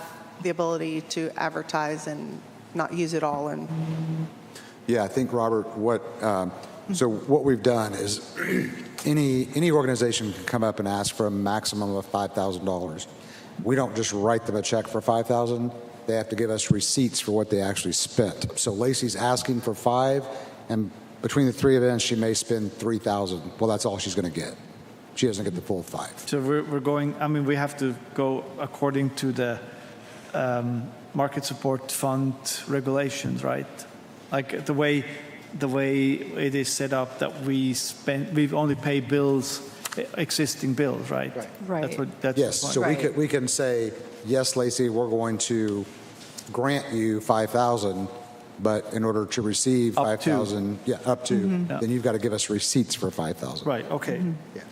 Speaker 7: the ability to advertise and not use it all. And
Speaker 2: Yeah, I think, Robert, so what we've done is any organization can come up and ask for a maximum of $5,000. We don't just write them a check for $5,000. they have to give us receipts for what they actually spent. So Lacey's asking for 5, and between the 3 events, she may spend 3,000. Well, that's all she's going to get. She doesn't get the full 5.
Speaker 6: So we're going, I mean, we have to go according to the market support fund regulations, right? Like the way it is set up, that we've only paid bills, existing bills, right?
Speaker 3: Right.
Speaker 6: That's
Speaker 2: Yes,
Speaker 6: the point.
Speaker 2: so
Speaker 3: Right.
Speaker 2: we can say, yes, Lacey, we're going to grant you 5,000, but in order to receive
Speaker 6: Up to.
Speaker 2: 5,000, up to,
Speaker 6: Yeah.
Speaker 2: then you've got to give us receipts for 5,000.
Speaker 6: Right, okay.
Speaker 2: Yeah.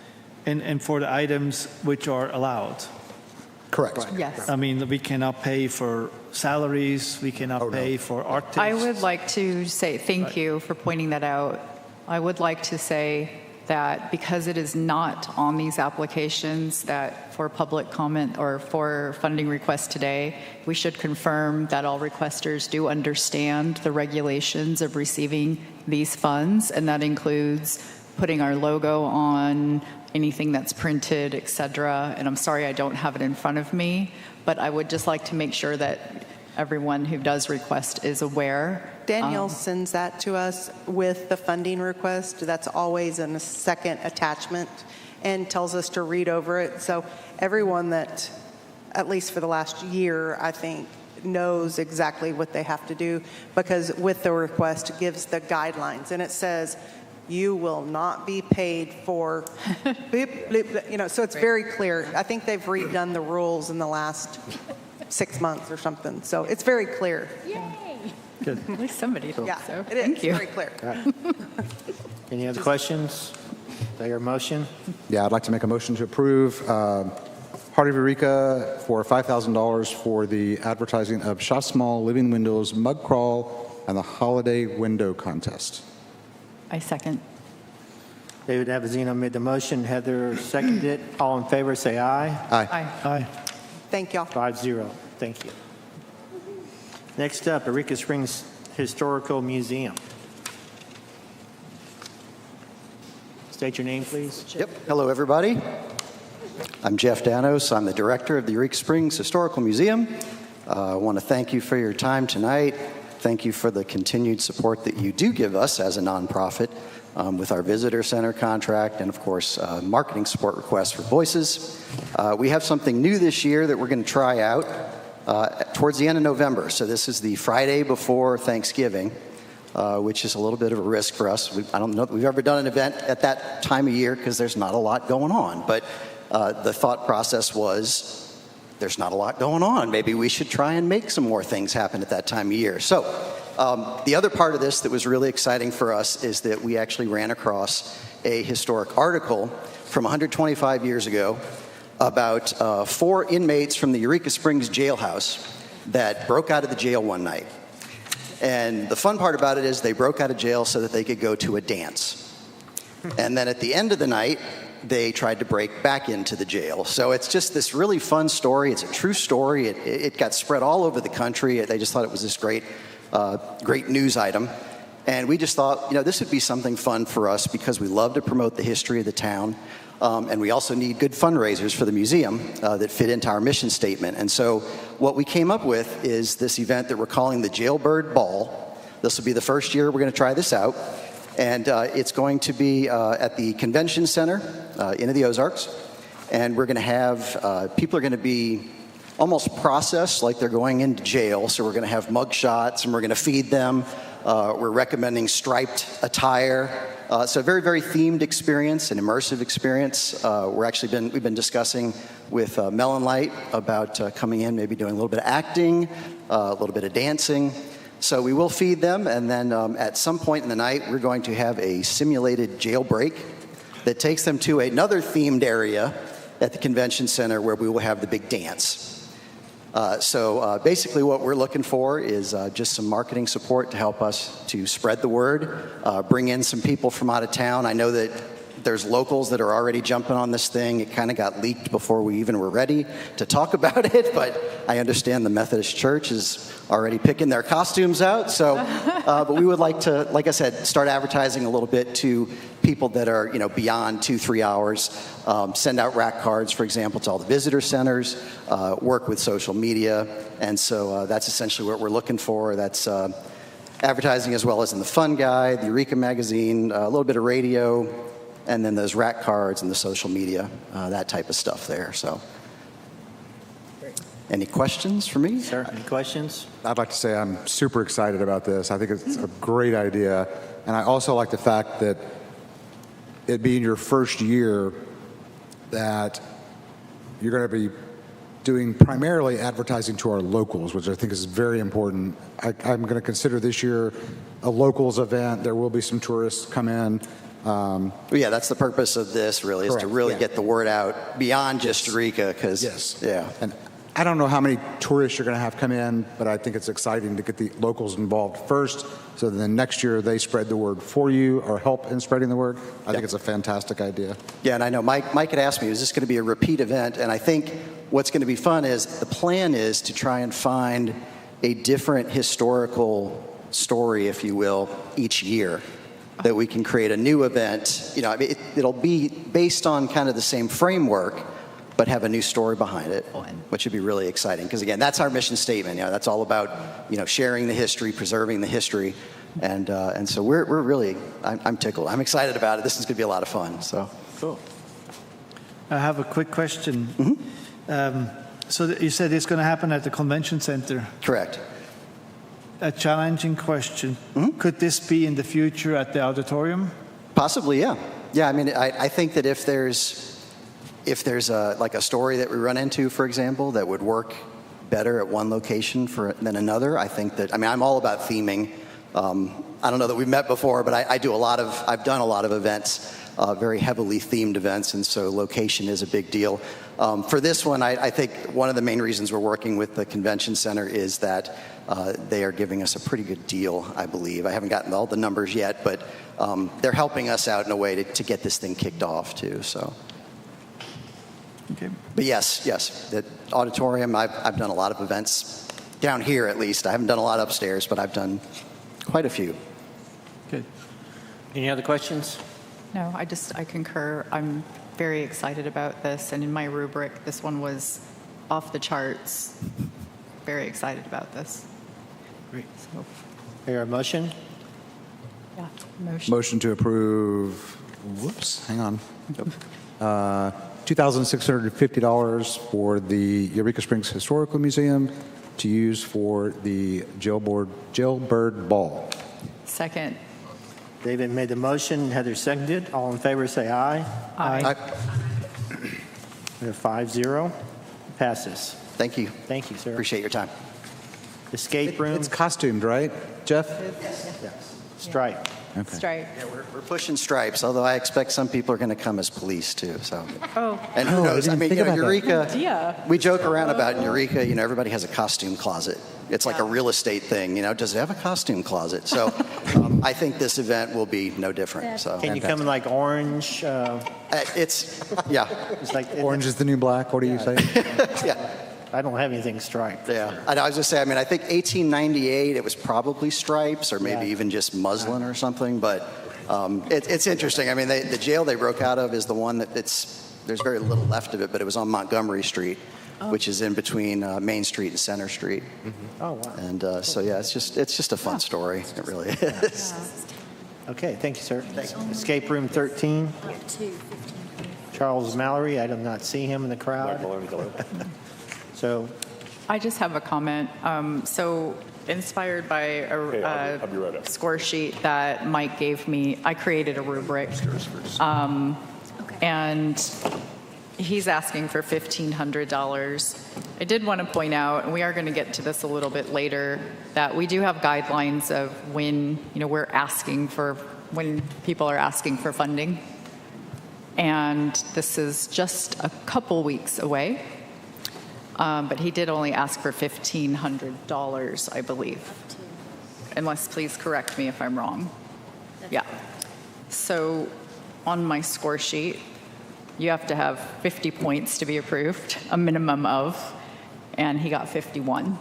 Speaker 6: And for the items which are allowed.
Speaker 2: Correct.
Speaker 3: Yes.
Speaker 6: I mean, we cannot pay for salaries, we cannot
Speaker 2: Oh, no.
Speaker 6: pay for artists.
Speaker 3: I would like to say thank you for pointing that out. I would like to say that because it is not on these applications that for public comment or for funding requests today, we should confirm that all requesters do understand the regulations of receiving these funds, and that includes putting our logo on anything that's printed, et cetera. And I'm sorry I don't have it in front of me, but I would just like to make sure that everyone who does request is aware.
Speaker 7: Danielle sends that to us with the funding request. That's always in a second attachment, and tells us to read over it. So everyone that, at least for the last year, I think, knows exactly what they have to do, because with the request it gives the guidelines, and it says you will not be paid for beep, bleep, bleep, you know, so it's very clear. I think they've redone the rules in the last 6 months or something, so it's very clear.
Speaker 6: Good.
Speaker 3: At least somebody hopes
Speaker 7: Yeah,
Speaker 3: so.
Speaker 7: it is
Speaker 3: Thank you.
Speaker 7: very clear.
Speaker 1: Any other questions? Is that your motion?
Speaker 2: Yeah, I'd like to make a motion to approve Heart of Eureka for $5,000 for the advertising of Shop Small Living Windows Mug Crawl and the Holiday Window Contest.
Speaker 3: I second.
Speaker 1: David Avazino made the motion. Heather seconded it. All in favor, say aye.
Speaker 3: Aye.
Speaker 6: Aye.
Speaker 7: Thank y'all.
Speaker 1: 5-0. Thank you. Next up, Eureka Springs Historical Museum. State your name, please.
Speaker 11: Yep. Hello, everybody. I'm Jeff Danos. I'm the director of the Eureka Springs Historical Museum. I want to thank you for your time tonight. Thank you for the continued support that you do give us as a nonprofit with our visitor center contract and, of course, marketing support requests for Voices. We have something new this year that we're going to try out towards the end of November. So this is the Friday before Thanksgiving, which is a little bit of a risk for us. I don't know that we've ever done an event at that time of year because there's not a lot going on. But the thought process was, there's not a lot going on. Maybe we should try and make some more things happen at that time of year. So the other part of this that was really exciting for us is that we actually ran across a historic article from 125 years ago about 4 inmates from the Eureka Springs jailhouse that broke out of the jail one night. And the fun part about it is they broke out of jail so that they could go to a dance. And then at the end of the night, they tried to break back into the jail. So it's just this really fun story. It's a true story. It got spread all over the country. They just thought it was this great news item. And we just thought, you know, this would be something fun for us because we love to promote the history of the town. And we also need good fundraisers for the museum that fit into our mission statement. And so what we came up with is this event that we're calling the Jailbird Ball. This will be the first year we're going to try this out. And it's going to be at the Convention Center in the Ozarks. And we're going to have, people are going to be almost processed like they're going into jail. So we're going to have mug shots and we're going to feed them. We're recommending striped attire. So a very, very themed experience, an immersive experience. We've been discussing with Melon Light about coming in, maybe doing a little bit of acting, a little bit of dancing. So we will feed them, and then at some point in the night, we're going to have a simulated jailbreak that takes them to another themed area at the convention center where we will have the big dance. So basically what we're looking for is just some marketing support to help us to spread the word, bring in some people from out of town. I know that there's locals that are already jumping on this thing. It kind of got leaked before we even were ready to talk about it, but I understand the Methodist Church is already picking their costumes out. So, but we would like to, like I said, start advertising a little bit to people that are, beyond 2-3 hours, send out rack cards, for example, to all the visitor centers, work with social media. And so that's essentially what we're looking for. That's advertising as well as in the Fun Guide, the Eureka magazine, a little bit of radio, and then those rack cards and the social media, that type of stuff there. So, any questions for me?
Speaker 1: Sir, any questions?
Speaker 2: I'd like to say I'm super excited about this. I think it's a great idea. And I also like the fact that it being your first year, that you're going to be doing primarily advertising to our locals, which I think is very important. I'm going to consider this year a locals event. There will be some tourists come in.
Speaker 11: Yeah, that's the purpose of this, really, is to really get the word out beyond just Eureka, because, yeah.
Speaker 2: And I don't know how many tourists you're going to have come in, but I think it's exciting to get the locals involved first, so then next year they spread the word for you or help in spreading the word. I think it's a fantastic idea.
Speaker 11: Yeah, and I know Mike had asked me, is this going to be a repeat event? And I think what's going to be fun is the plan is to try and find a different historical story, if you will, each year, that we can create a new event. It'll be based on kind of the same framework, but have a new story behind it, which would be really exciting. Because again, that's our mission statement. That's all about sharing the history, preserving the history, and so we're really, I'm tickled. I'm excited about it. This is going to be a lot of fun. So
Speaker 1: cool.
Speaker 6: I have a quick question. So you said it's going to happen at the convention center.
Speaker 11: Correct.
Speaker 6: A challenging question. Could this be in the future at the auditorium?
Speaker 11: Possibly, yeah. Yeah, I mean, I think that if there's like a story that we run into, for example, that would work better at one location than another, I think that, I'm all about theming. I don't know that we've met before, but I've done a lot of events, very heavily themed events, and so location is a big deal. For this one, I think one of the main reasons we're working with the convention center is that they are giving us a pretty good deal, I believe. I haven't gotten all the numbers yet, but they're helping us out in a way to get this thing kicked off, too, so.
Speaker 6: Okay.
Speaker 11: But yes, the auditorium, I've done a lot of events down here, at least. I haven't done a lot upstairs, but I've done quite a few.
Speaker 6: Good.
Speaker 1: Any other questions?
Speaker 3: No, I concur. I'm very excited about this, and in my rubric, this one was off the charts. Very excited about this.
Speaker 1: Great.
Speaker 3: So,
Speaker 1: Hear a motion?
Speaker 3: yeah, motion.
Speaker 2: Motion to approve, hang on. $2,650 for the Eureka Springs Historical Museum to use for the Jailbird Ball.
Speaker 3: Second.
Speaker 1: David made the motion, Heather seconded. All in favor say aye.
Speaker 3: Aye.
Speaker 1: We have 5-0. Passes.
Speaker 11: Thank you.
Speaker 1: Thank you, sir.
Speaker 11: Appreciate your time.
Speaker 1: Escape room.
Speaker 2: It's costumed, right, Jeff?
Speaker 1: Yes. Stripe.
Speaker 2: Okay.
Speaker 3: Stripe.
Speaker 11: Yeah, we're pushing stripes, although I expect some people are going to come as police, too. So.
Speaker 3: Oh.
Speaker 11: And who knows?
Speaker 2: I didn't think about that.
Speaker 11: Eureka,
Speaker 3: Yeah.
Speaker 11: we joke around about in Eureka, everybody has a costume closet. It's like a real estate thing, does it have a costume closet? So I think this event will be no different. So
Speaker 1: Can you come in like orange?
Speaker 11: It's like
Speaker 2: Orange is the new black. What do you say?
Speaker 11: yeah.
Speaker 1: I don't have anything striped.
Speaker 11: Yeah, I was just saying. I think 1898 it was probably stripes or maybe even just muslin or something. But it's interesting. The jail they broke out of is the one that there's very little left of it, but it was on Montgomery Street, which is in between Main Street and Center Street.
Speaker 1: Oh, wow.
Speaker 11: And so yeah, it's just a fun story. It really is.
Speaker 1: Okay, thank you, sir. Escape room 13. Charles Mallory, I do not see him in the crowd. So,
Speaker 3: I just have a comment. So, inspired by
Speaker 9: I'll be right
Speaker 3: a
Speaker 9: up.
Speaker 3: score sheet that Mike gave me, I created a rubric. And he's asking for $1,500. I did want to point out, and we are going to get to this a little bit later, that we do have guidelines of when, when people are asking for funding. And this is just a couple weeks away. But he did only ask for $1,500, I believe. Unless, please correct me if I'm wrong. Yeah. So on my score sheet, you have to have 50 points to be approved, a minimum of, and he got 51.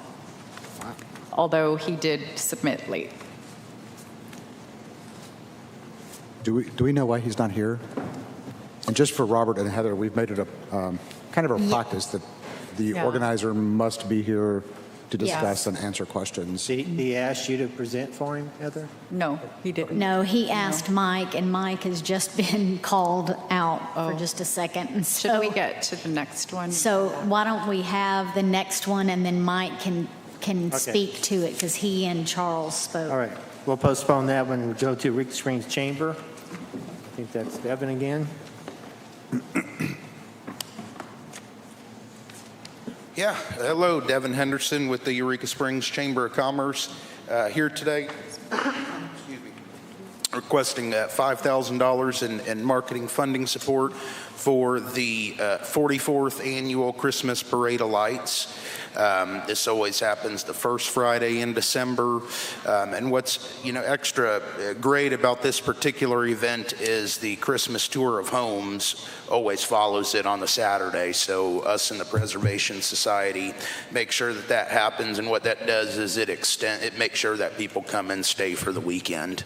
Speaker 3: Although he did submit late.
Speaker 2: Do we know why he's not here? And just for Robert and Heather, we've made it a kind of a practice that the organizer must be here to discuss and answer questions.
Speaker 1: He asked you to present for him, Heather?
Speaker 3: No, he didn't.
Speaker 5: No, he asked Mike, and Mike has just been called out for just a second. And
Speaker 3: Should we get to the next one?
Speaker 5: So why don't we have the next one, and then Mike can speak to it, because he and Charles spoke.
Speaker 1: All right, we'll postpone that one. We'll go to Eureka Springs Chamber. I think that's Devin again.
Speaker 8: Yeah, hello, Devin Henderson with the Eureka Springs Chamber of Commerce here today. Excuse me. Requesting $5,000 in marketing funding support for the 44th annual Christmas Parade of Lights. This always happens the first Friday in December. And what's extra great about this particular event is the Christmas Tour of Homes always follows it on the Saturday. So us in the Preservation Society make sure that that happens. And what that does is it makes sure that people come and stay for the weekend.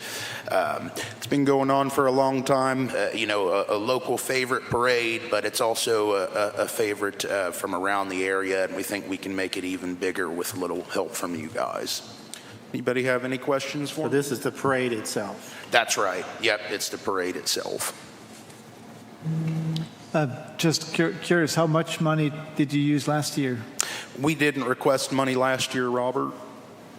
Speaker 8: It's been going on for a long time. A local favorite parade, but it's also a favorite from around the area, and we think we can make it even bigger with a little help from you guys. Anybody have any questions for me?
Speaker 1: So this is the parade itself.
Speaker 8: That's right. Yep, it's the parade itself.
Speaker 6: Just curious, how much money did you use last year?
Speaker 8: We didn't request money last year, Robert.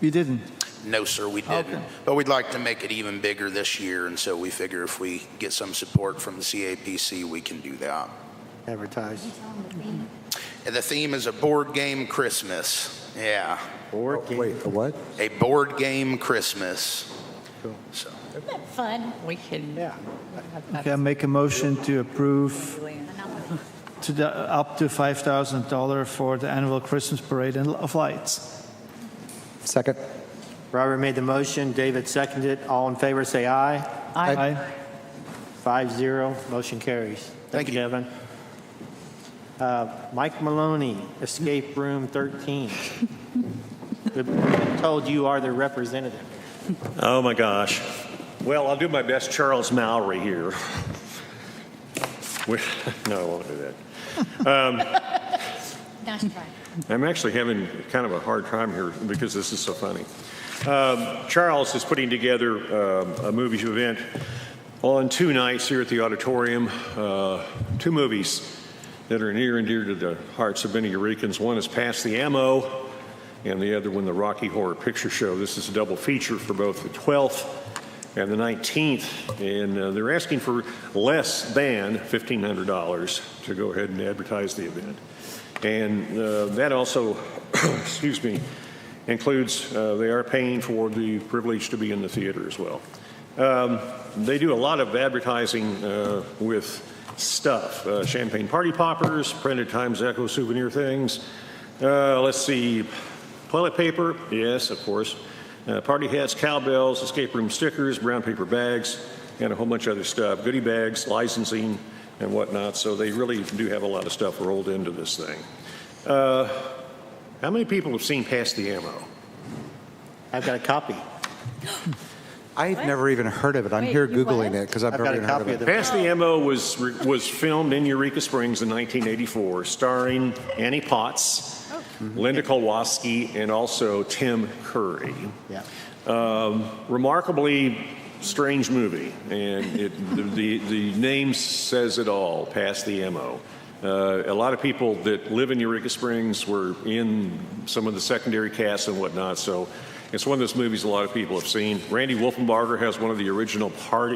Speaker 6: You didn't?
Speaker 8: No, sir, we didn't.
Speaker 6: Okay.
Speaker 8: But we'd like to make it even bigger this year, and so we figure if we get some support from the CAPC, we can do that.
Speaker 1: Advertised.
Speaker 8: And the theme is a board game Christmas. Yeah.
Speaker 1: Board game.
Speaker 2: Wait, a what?
Speaker 8: A board game Christmas.
Speaker 1: Cool.
Speaker 8: So.
Speaker 5: Isn't that fun?
Speaker 3: We can.
Speaker 1: Yeah.
Speaker 6: Okay, I make a motion to approve up to $5,000 for the annual Christmas Parade of Lights.
Speaker 2: Second.
Speaker 1: Robert made the motion. David seconded. All in favor, say aye.
Speaker 6: Aye.
Speaker 1: 5-0. Motion carries. Thank you, Devin. Mike Maloney, Escape Room 13. We've been told you are the representative.
Speaker 9: Oh my gosh. Well, I'll do my best Charles Mowry here. No, I won't do that.
Speaker 5: Nice try.
Speaker 9: I'm actually having kind of a hard time here because this is so funny. Charles is putting together a movie event on 2 nights here at the auditorium. 2 movies that are near and dear to the hearts of many Eurekans. One is Pass the Ammo, and the other one, the Rocky Horror Picture Show. This is a double feature for both the 12th and the 19th, and they're asking for less than $1,500 to go ahead and advertise the event. And that also, excuse me, includes they are paying for the privilege to be in the theater as well. They do a lot of advertising with stuff, champagne party poppers, printed Times Echo souvenir things. Let's see, toilet paper, yes, of course. Party hats, cowbells, escape room stickers, brown paper bags, and a whole bunch of other stuff. Goodie bags, licensing, and whatnot. So they really do have a lot of stuff rolled into this thing. How many people have seen Pass the Ammo?
Speaker 1: I've got a copy.
Speaker 2: I've never even heard of it. I'm here Googling it because I've never
Speaker 1: got a
Speaker 2: even heard
Speaker 1: copy
Speaker 2: of
Speaker 1: of
Speaker 2: it.
Speaker 9: Pass the Ammo was filmed in Eureka Springs in 1984, starring Annie Potts, Linda Kowalski, and also Tim Curry.
Speaker 1: Yeah.
Speaker 9: Remarkably strange movie, and the name says it all, Pass the Ammo. A lot of people that live in Eureka Springs were in some of the secondary casts and whatnot, so it's one of those movies a lot of people have seen. Randy Wolfenbarger has one of the original one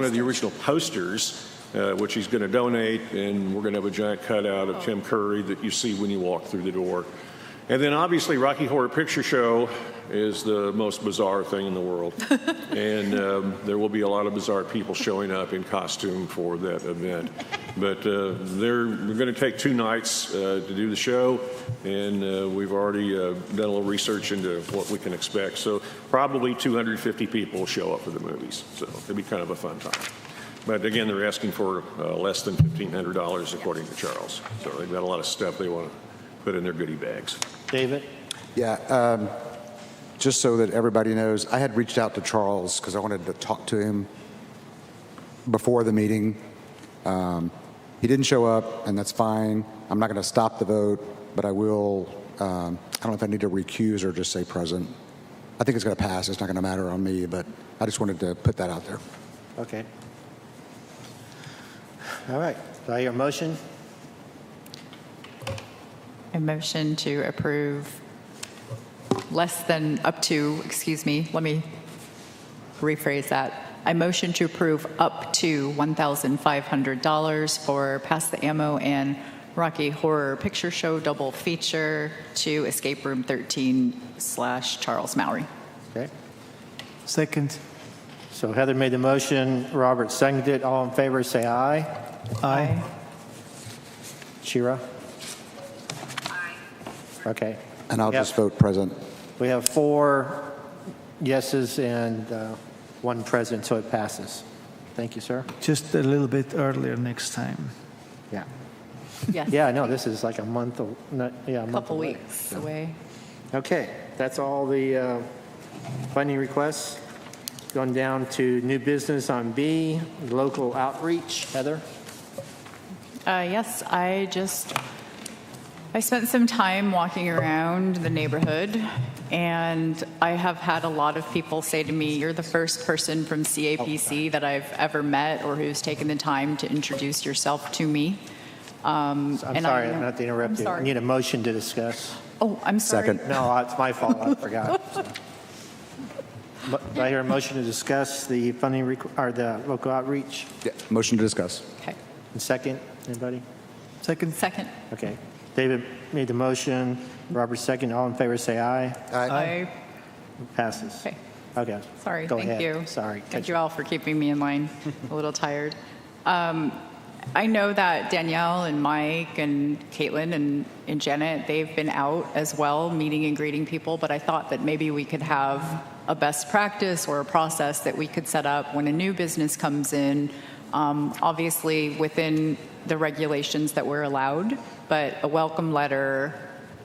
Speaker 9: of the original posters, which he's going to donate, and we're going to have a giant cutout of Tim Curry that you see when you walk through the door. And then obviously Rocky Horror Picture Show is the most bizarre thing in the world. And there will be a lot of bizarre people showing up in costume for that event. But we're going to take 2 nights to do the show, and we've already done a little research into what we can expect. So probably 250 people will show up for the movies. So it'll be kind of a fun time. But again, they're asking for less than $1,500 according to Charles. So they've got a lot of stuff they want to put in their goodie bags.
Speaker 1: David?
Speaker 2: Yeah. just so that everybody knows, I had reached out to Charles because I wanted to talk to him before the meeting. He didn't show up, and that's fine. I'm not going to stop the vote, but I will, I don't know if I need to recuse or just say present. I think it's going to pass. It's not going to matter on me, but I just wanted to put that out there.
Speaker 1: Okay. All right. Do I hear a motion?
Speaker 3: A motion to approve excuse me, let me rephrase that. I motion to approve up to $1,500 for Pass the Ammo and Rocky Horror Picture Show double feature to Escape Room 13/Charles Mowry.
Speaker 1: Okay.
Speaker 6: Second.
Speaker 1: So Heather made the motion, Robert seconded it. All in favor, say aye.
Speaker 6: Aye.
Speaker 1: Shira? Aye. Okay.
Speaker 2: And I'll
Speaker 1: Yeah.
Speaker 2: just vote present.
Speaker 1: We have 4 yeses and 1 present, so it passes. Thank you, sir.
Speaker 6: Just a little bit earlier next time.
Speaker 1: Yeah.
Speaker 3: Yes.
Speaker 1: Yeah, I know, this is like a month, a month
Speaker 3: Couple
Speaker 1: away.
Speaker 3: weeks away.
Speaker 1: Okay, that's all the funding requests. Going down to new business on B, local outreach. Heather?
Speaker 3: Yes, I spent some time walking around the neighborhood, and I have had a lot of people say to me, you're the first person from CAPC that I've ever met or who's taken the time to introduce yourself to me.
Speaker 1: I'm sorry, not to interrupt you. I
Speaker 3: sorry.
Speaker 1: need a motion to discuss.
Speaker 3: Oh, I'm sorry.
Speaker 2: Second.
Speaker 1: No, it's my fault, I forgot. So. Do I hear a motion to discuss the funding or the local outreach?
Speaker 2: Yeah. Motion to discuss.
Speaker 3: Okay.
Speaker 1: And second, anybody?
Speaker 6: Second.
Speaker 3: Second.
Speaker 1: Okay. David made the motion, Robert second. All in favor say aye.
Speaker 3: Aye.
Speaker 1: Passes.
Speaker 3: Okay.
Speaker 1: Okay.
Speaker 3: Sorry,
Speaker 1: Go
Speaker 3: thank
Speaker 1: ahead.
Speaker 3: you.
Speaker 1: Sorry.
Speaker 3: Thank you all for keeping me in line. A little tired. I know that Danielle and Mike and Caitlin and Janet, they've been out as well, meeting and greeting people, but I thought that maybe we could have a best practice or a process that we could set up when a new business comes in, obviously within the regulations that we're allowed, but a welcome letter,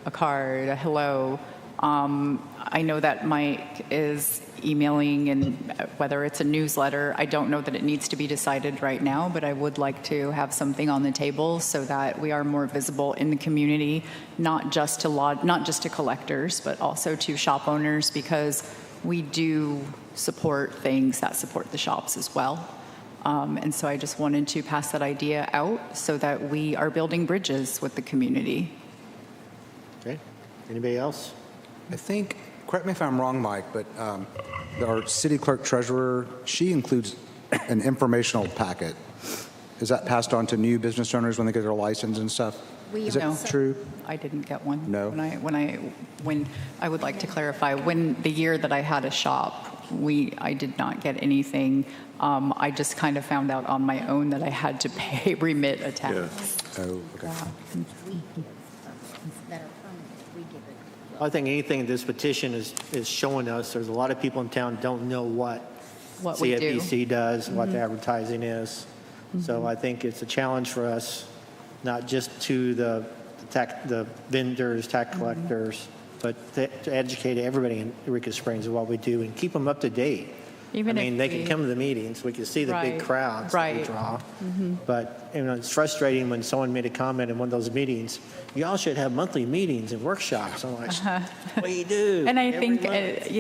Speaker 3: a card, a hello. I know that Mike is emailing, and whether it's a newsletter, I don't know that it needs to be decided right now, but I would like to have something on the table so that we are more visible in the community, not just to collectors, but also to shop owners, because we do support things that support the shops as well. And so I just wanted to pass that idea out so that we are building bridges with the community.
Speaker 1: Okay. Anybody else?
Speaker 2: I think, correct me if I'm wrong, Mike, but our city clerk treasurer, she includes an informational packet. Is that passed on to new business owners when they get their license and stuff? Is it
Speaker 3: No.
Speaker 2: true?
Speaker 3: I didn't get one.
Speaker 2: No?
Speaker 3: When I would like to clarify, when the year that I had a shop, I did not get anything. I just kind of found out on my own that I had to remit a tax.
Speaker 9: Yeah.
Speaker 2: Oh, okay.
Speaker 5: That are permanent, we give it.
Speaker 1: I think anything this petition is showing us, there's a lot of people in town don't know what
Speaker 3: we do.
Speaker 1: CAPC does, what the advertising is. So I think it's a challenge for us, not just to the vendors, tax collectors, but to educate everybody in Eureka Springs of what we do and keep them up to date.
Speaker 3: Even
Speaker 1: I mean,
Speaker 3: if
Speaker 1: they
Speaker 3: we-
Speaker 1: can come to the meetings, we can see the big
Speaker 3: Right,
Speaker 1: crowds that we
Speaker 3: right.
Speaker 1: draw. But it's frustrating when someone made a comment in one of those meetings, y'all should have monthly meetings and workshops. I'm like, we do.
Speaker 3: And I
Speaker 1: every
Speaker 3: think,
Speaker 1: month."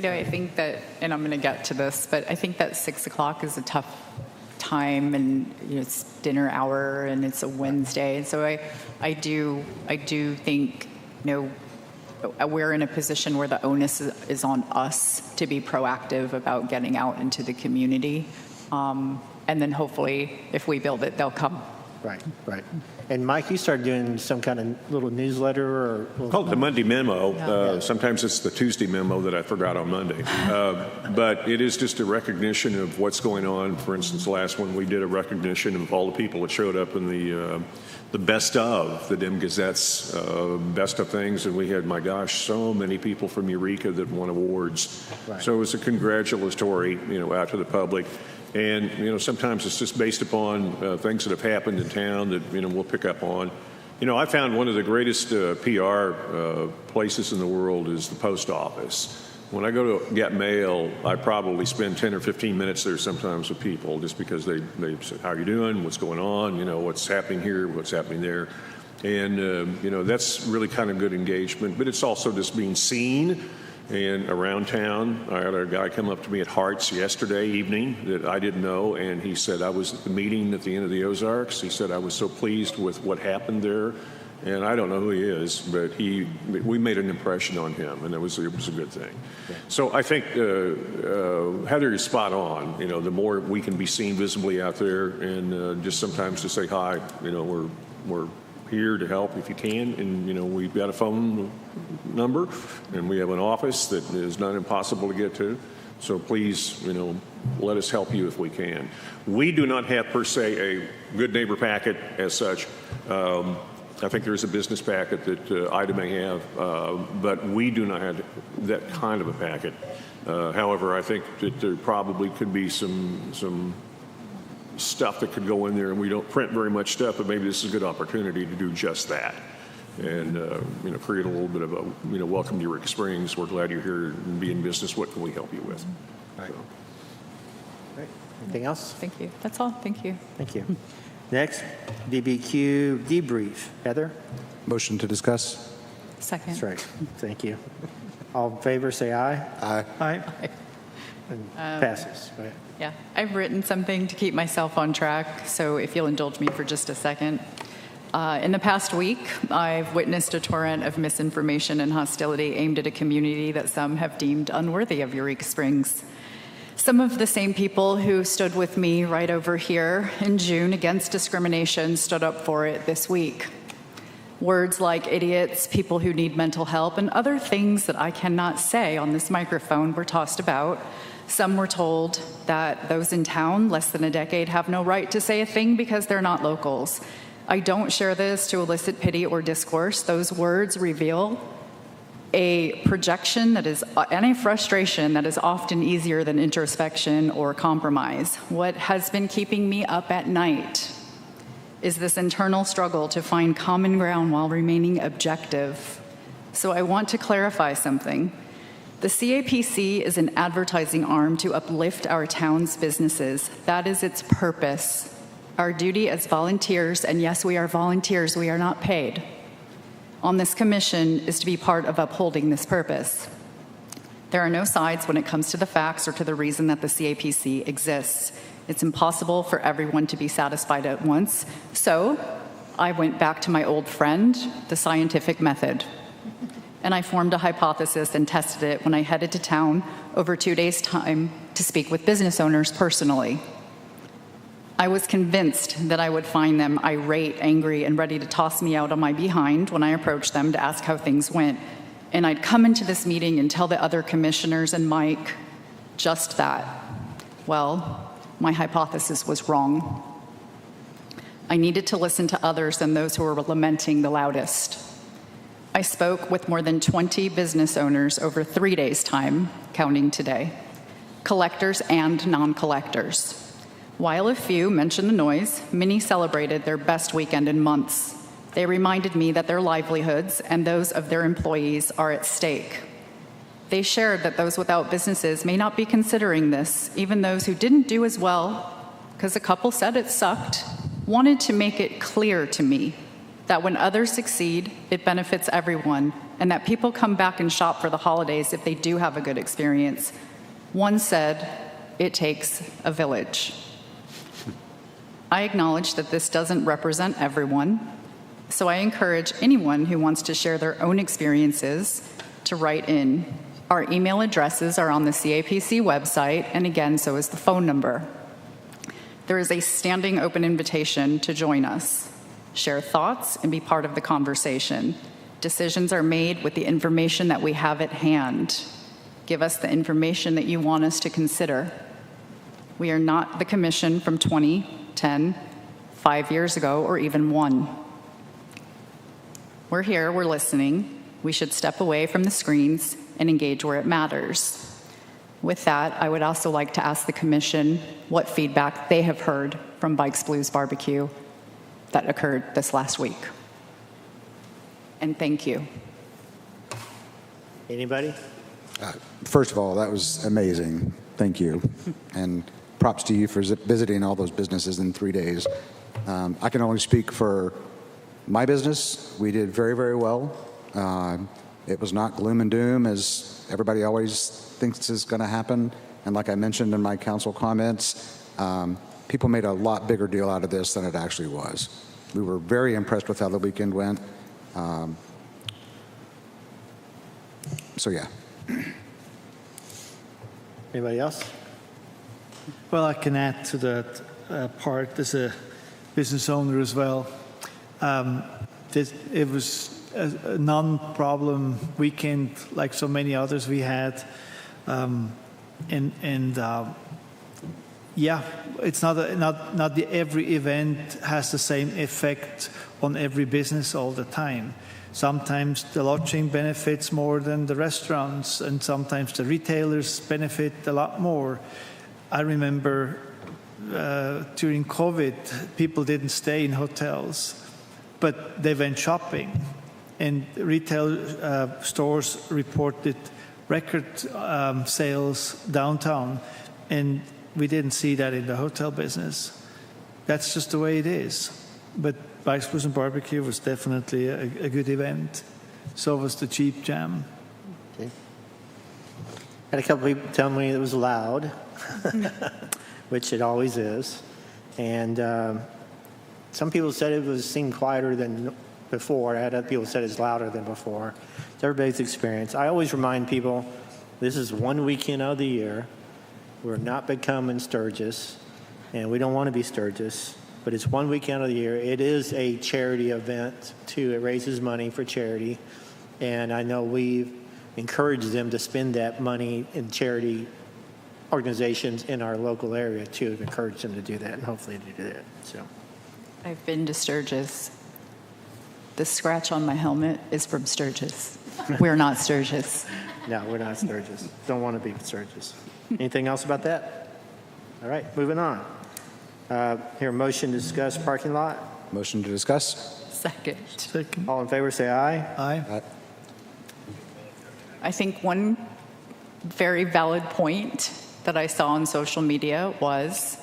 Speaker 3: I think that, and I'm going to get to this, but I think that 6 o'clock is a tough time, and it's dinner hour, and it's a Wednesday, and so I do think, we're in a position where the onus is on us to be proactive about getting out into the community, and then hopefully, if we build it, they'll come.
Speaker 1: Right. And Mike, you started doing some kind of little newsletter or
Speaker 9: Called the Monday memo.
Speaker 1: Yeah.
Speaker 9: Sometimes it's the Tuesday memo that I forgot on Monday. But it is just a recognition of what's going on. For instance, the last one, we did a recognition of all the people that showed up in the best of, the Dem Gazette's best of things. And we had, my gosh, so many people from Eureka that won awards.
Speaker 1: Right.
Speaker 9: So it was a congratulatory, out to the public. And, sometimes it's just based upon things that have happened in town that, we'll pick up on. I found one of the greatest PR places in the world is the post office. when I go to get mail, I probably spend 10 or 15 minutes there sometimes with people just because they say, how are you doing? What's going on? You know, what's happening here? What's happening there? And, you know, that's really kind of good engagement, but it's also just being seen and around town. I had a guy come up to me at Hart's yesterday evening that I didn't know, and he said, I was at the meeting at the end of the Ozarks. He said, I was so pleased with what happened there. And I don't know who he is, but we made an impression on him, and it was a good thing. Yeah. So I think Heather is spot on. You know, the more we can be seen visibly out there, and just sometimes to say hi. You know, we're here to help if you can, and you know, we've got a phone number, and we have an office that is not impossible to get to. So please, you know, let us help you if we can. We do not have per se a good neighbor packet as such. I think there's a business packet that Ida may have, but we do not have that kind of a packet. However, I think that there probably could be some stuff that could go in there, and we don't print very much stuff, but maybe this is a good opportunity to do just that, and you know, create a little bit of a, you know, welcome to Eureka Springs. We're glad you're here and be in business. What can we help you with?
Speaker 1: All right. So. Great. Anything else?
Speaker 3: Thank you. That's all. Thank you.
Speaker 1: Thank you. Next, DBQ debrief. Heather?
Speaker 2: Motion to discuss.
Speaker 3: Second.
Speaker 1: That's right. Thank you. All in favor, say aye.
Speaker 2: Aye.
Speaker 6: Aye.
Speaker 1: And passes. Go ahead.
Speaker 3: Yeah, I've written something to keep myself on track, so if you'll indulge me for just a second. In the past week, I've witnessed a torrent of misinformation and hostility aimed at a community that some have deemed unworthy of Eureka Springs. Some of the same people who stood with me right over here in June against discrimination stood up for it this week. Words like idiots, people who need mental help, and other things that I cannot say on this microphone were tossed about. Some were told that those in town less than a decade have no right to say a thing because they're not locals. I don't share this to elicit pity or discourse. Those words reveal a projection that is, and a frustration that is often easier than introspection or compromise. What has been keeping me up at night is this internal struggle to find common ground while remaining objective. So I want to clarify something. The CAPC is an advertising arm to uplift our town's businesses. That is its purpose. Our duty as volunteers, and yes, we are volunteers, we are not paid, on this commission is to be part of upholding this purpose. There are no sides when it comes to the facts or to the reason that the CAPC exists. It's impossible for everyone to be satisfied at once. So I went back to my old friend, the scientific method. And I formed a hypothesis and tested it when I headed to town over 2 days' time to speak with business owners personally. I was convinced that I would find them irate, angry, and ready to toss me out on my behind when I approached them to ask how things went. And I'd come into this meeting and tell the other commissioners and Mike just that. Well, my hypothesis was wrong. I needed to listen to others than those who were lamenting the loudest. I spoke with more than 20 business owners over 3 days' time, counting today, collectors and non-collectors. While a few mentioned the noise, many celebrated their best weekend in months. They reminded me that their livelihoods and those of their employees are at stake. They shared that those without businesses may not be considering this, even those who didn't do as well, because a couple said it sucked, wanted to make it clear to me that when others succeed, it benefits everyone, and that people come back and shop for the holidays if they do have a good experience. One said, it takes a village. I acknowledge that this doesn't represent everyone, so I encourage anyone who wants to share their own experiences to write in. Our email addresses are on the CAPC website, and again, so is the phone number. There is a standing open invitation to join us. Share thoughts and be part of the conversation. Decisions are made with the information that we have at hand. Give us the information that you want us to consider. We are not the commission from 2010, 5 years ago, or even 1. We're here, we're listening. We should step away from the screens and engage where it matters. With that, I would also like to ask the commission what feedback they have heard from Bikes Blues Barbecue that occurred this last week. And thank you.
Speaker 1: Anybody?
Speaker 2: First of all, that was amazing. Thank you. And props to you for visiting all those businesses in 3 days. I can only speak for my business. We did very, very well. It was not gloom and doom as everybody always thinks is going to happen. And like I mentioned in my council comments, people made a lot bigger deal out of this than it actually was. We were very impressed with how the weekend went. So yeah.
Speaker 1: Anybody else?
Speaker 6: Well, I can add to that part as a business owner as well. It was a non-problem weekend like so many others we had. Yeah, it's not every event has the same effect on every business all the time. Sometimes the lodging benefits more than the restaurants, and sometimes the retailers benefit a lot more. I remember during COVID, people didn't stay in hotels, but they went shopping, and retail stores reported record sales downtown, and we didn't see that in the hotel business. That's just the way it is. But Bikes, Blues, and Barbecue was definitely a good event. So was the Jeep Jam.
Speaker 1: Okay. Had a couple people tell me it was loud, which it always is. And some people said it seemed quieter than before. I had other people said it's louder than before. It's everybody's experience. I always remind people, this is one weekend of the year. We're not becoming Sturgis, and we don't want to be Sturgis, but it's one weekend of the year. It is a charity event, too. It raises money for charity, and I know we've encouraged them to spend that money in charity organizations in our local area, too. We've encouraged them to do that, and hopefully to do that. So,
Speaker 3: I've been to Sturgis. The scratch on my helmet is from Sturgis. We're not Sturgis.
Speaker 1: No, we're not Sturgis. Don't want to be Sturgis. Anything else about that? All right, moving on. Here, motion to discuss parking lot.
Speaker 2: Motion to discuss.
Speaker 3: Second.
Speaker 1: All in favor, say aye.
Speaker 6: Aye.
Speaker 3: I think one very valid point that I saw on social media was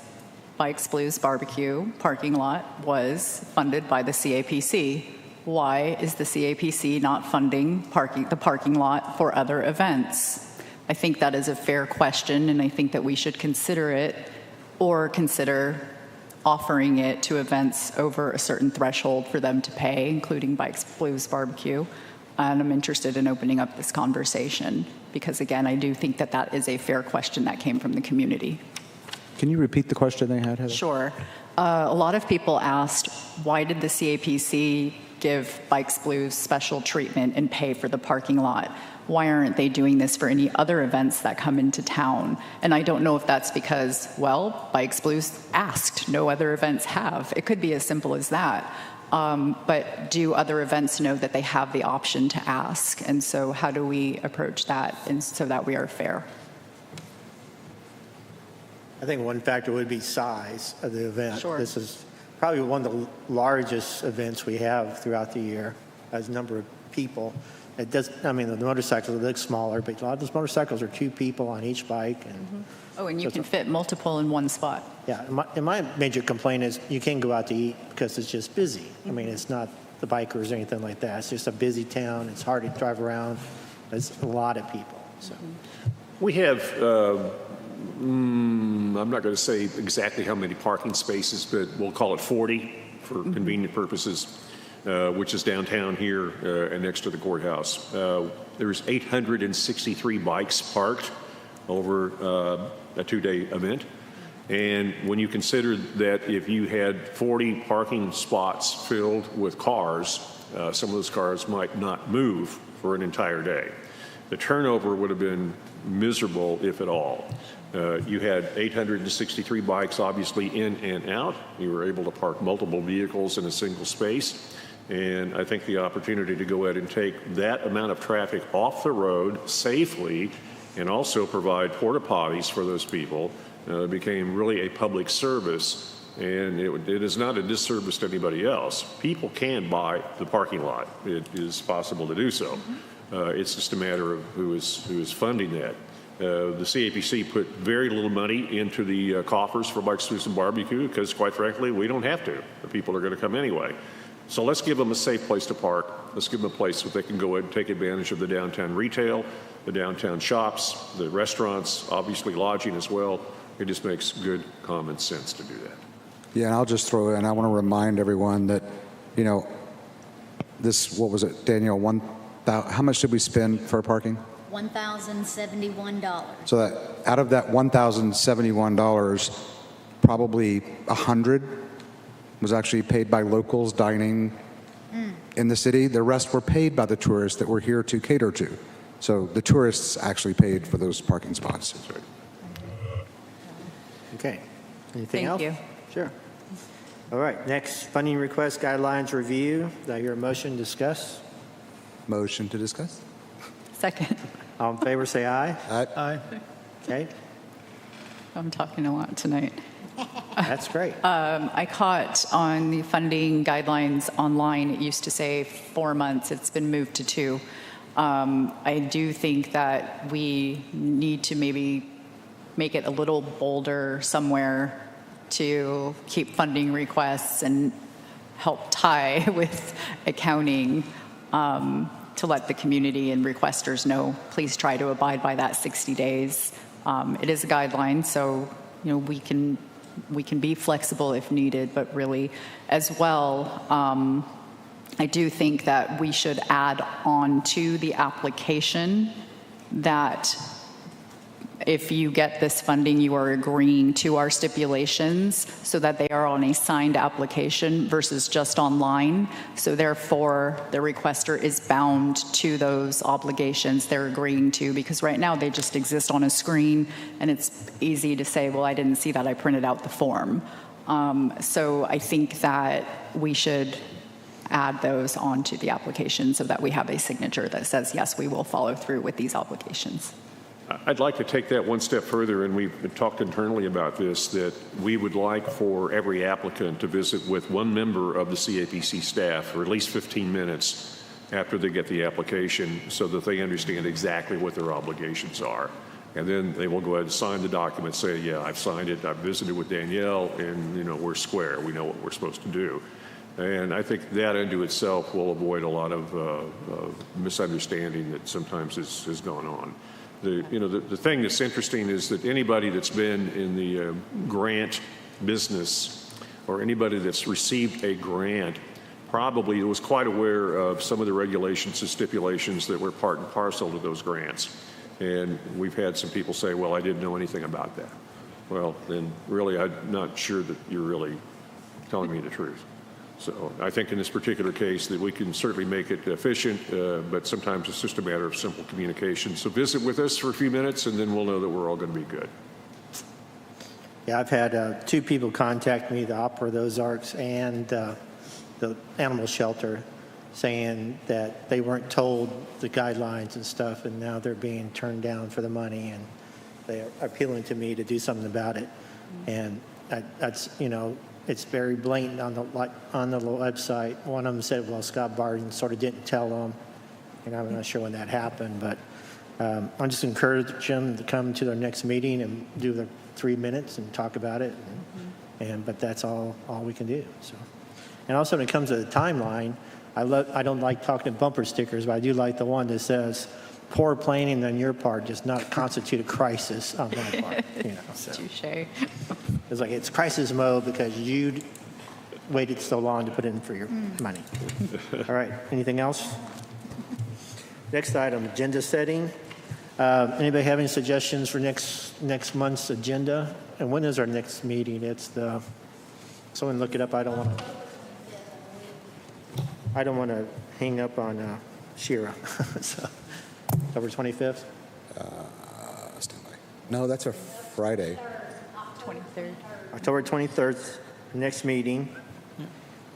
Speaker 3: Bikes, Blues, Barbecue parking lot was funded by the CAPC. Why is the CAPC not funding the parking lot for other events? I think that is a fair question, and I think that we should consider it or consider offering it to events over a certain threshold for them to pay, including Bikes, Blues, Barbecue. And I'm interested in opening up this conversation because, again, I do think that that is a fair question that came from the community.
Speaker 2: Can you repeat the question they had, Heather?
Speaker 3: Sure. A lot of people asked, why did the CAPC give Bikes, Blues special treatment and pay for the parking lot? Why aren't they doing this for any other events that come into town? And I don't know if that's because, well, Bikes, Blues asked, no other events have. It could be as simple as that. But do other events know that they have the option to ask? And so how do we approach that and so that we are fair?
Speaker 1: I think one factor would be size of the event.
Speaker 3: Sure.
Speaker 1: This is probably one of the largest events we have throughout the year as a number of people. It does. I mean, the motorcycles look smaller, but a lot of those motorcycles are 2 people on each bike. And
Speaker 3: Oh, and you can fit multiple in one spot.
Speaker 1: yeah, and my major complaint is you can't go out to eat because it's just busy. I mean, it's not the bikers or anything like that. It's just a busy town. It's hard to drive around. It's a lot of people. So
Speaker 9: We have, I'm not going to say exactly how many parking spaces, but we'll call it 40 for convenient purposes, which is downtown here and next to the courthouse. There's 863 bikes parked over a 2-day event. And when you consider that if you had 40 parking spots filled with cars, some of those cars might not move for an entire day. The turnover would have been miserable, if at all. You had 863 bikes obviously in and out. You were able to park multiple vehicles in a single space. And I think the opportunity to go ahead and take that amount of traffic off the road safely and also provide porta potties for those people became really a public service. And it is not a disservice to anybody else. People can buy the parking lot. It is possible to do so. It's just a matter of who is funding that. The CAPC put very little money into the coffers for Mike's Citizen Barbecue because, quite frankly, we don't have to. The people are going to come anyway. So let's give them a safe place to park. Let's give them a place where they can go and take advantage of the downtown retail, the downtown shops, the restaurants, obviously lodging as well. It just makes good common sense to do that.
Speaker 2: Yeah, and I'll just throw in, I want to remind everyone that, you know, this, what was it, Danielle, how much did we spend for parking?
Speaker 5: $1,071.
Speaker 2: So that out of that $1,071, probably 100 was actually paid by locals dining in the city. The rest were paid by the tourists that we're here to cater to. So the tourists actually paid for those parking spots.
Speaker 9: That's right.
Speaker 1: Okay. Anything else?
Speaker 3: Thank you.
Speaker 1: Sure. All right, next, funding request guidelines review. Do I hear a motion to discuss?
Speaker 2: Motion to discuss?
Speaker 3: Second.
Speaker 1: All in favor, say aye.
Speaker 6: Aye.
Speaker 1: Okay,
Speaker 3: I'm talking a lot tonight.
Speaker 1: that's great.
Speaker 3: I caught on the funding guidelines online, it used to say 4 months. It's been moved to 2. I do think that we need to maybe make it a little bolder somewhere to keep funding requests and help tie with accounting, to let the community and requesters know, please try to abide by that 60 days. It is a guideline, so we can be flexible if needed, but really as well, I do think that we should add on to the application that if you get this funding, you are agreeing to our stipulations so that they are on a signed application versus just online. So therefore, the requester is bound to those obligations they're agreeing to, because right now they just exist on a screen and it's easy to say, well, I didn't see that, I printed out the form. So I think that we should add those onto the application so that we have a signature that says, yes, we will follow through with these obligations.
Speaker 9: I'd like to take that one step further, and we've talked internally about this, that we would like for every applicant to visit with one member of the CAPC staff for at least 15 minutes after they get the application so that they understand exactly what their obligations are. And then they will go ahead and sign the document, say, yeah, I've signed it, I've visited with Danielle, and we're square, we know what we're supposed to do. And I think that unto itself will avoid a lot of misunderstanding that sometimes has gone on. The thing that's interesting is that anybody that's been in the grant business or anybody that's received a grant probably was quite aware of some of the regulations and stipulations that were part and parcel to those grants. And we've had some people say, well, I didn't know anything about that. Well, then really, I'm not sure that you're really telling me the truth. So I think in this particular case that we can certainly make it efficient, but sometimes it's just a matter of simple communication. So visit with us for a few minutes, and then we'll know that we're all going to be good.
Speaker 1: Yeah, I've had 2 people contact me, the Opera of the Ozarks and the animal shelter, saying that they weren't told the guidelines and stuff, and now they're being turned down for the money, and they're appealing to me to do something about it. And that's, it's very blatant on the website. One of them said, well, Scott Barton sort of didn't tell them, and I'm not sure when that happened, but I'm just encourage them to come to their next meeting and do their 3 minutes and talk about it, but that's all we can do. So, and also when it comes to the timeline, I don't like talking to bumper stickers, but I do like the one that says, poor planning on your part does not constitute a crisis on my part. So.
Speaker 3: Touché.
Speaker 1: It's like it's crisis mode because you waited so long to put in for your money. All right, anything else? Next item, agenda setting. Anybody have any suggestions for next month's agenda? And when is our next meeting? It's someone look it up. I don't want to hang up on Shira. So, October 25th?
Speaker 2: Stand by. No, that's a Friday.
Speaker 3: 23rd.
Speaker 1: October 23rd, next meeting.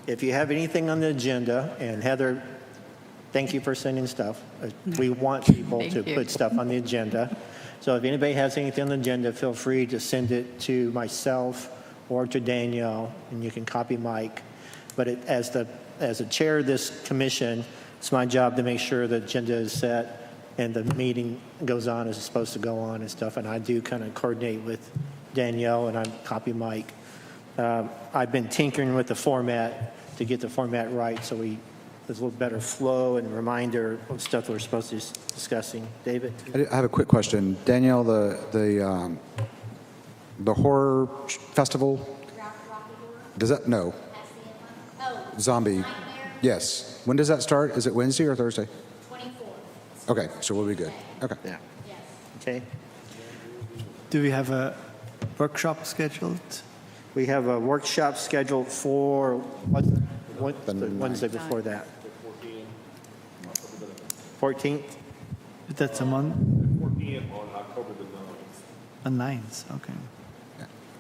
Speaker 1: If you have anything on the agenda, and Heather, thank you for sending stuff. We want people to put stuff on the agenda. So if anybody has anything on the agenda, feel free to send it to myself or to Danielle, and you can copy Mike. But as the chair of this commission, It's my job to make sure the agenda is set and the meeting goes on as it's supposed to go on and stuff. And I do kind of coordinate with Danielle, and I copy Mike. I've been tinkering with the format to get the format right, so there's a little better flow and reminder of stuff we're supposed to be discussing. David?
Speaker 2: I have a quick question. Danielle, the horror festival, does that, no. Zombie. Yes. When does that start? Is it Wednesday or Thursday?
Speaker 5: 24th.
Speaker 2: Okay, so we'll be good. Okay.
Speaker 1: Yeah.
Speaker 5: Yes.
Speaker 1: Okay.
Speaker 6: Do we have a workshop scheduled?
Speaker 1: We have a workshop scheduled for what the Wednesday before that? 14th?
Speaker 6: That's a month?
Speaker 9: 4 p.m. on October the 9th.
Speaker 6: The 9th, okay.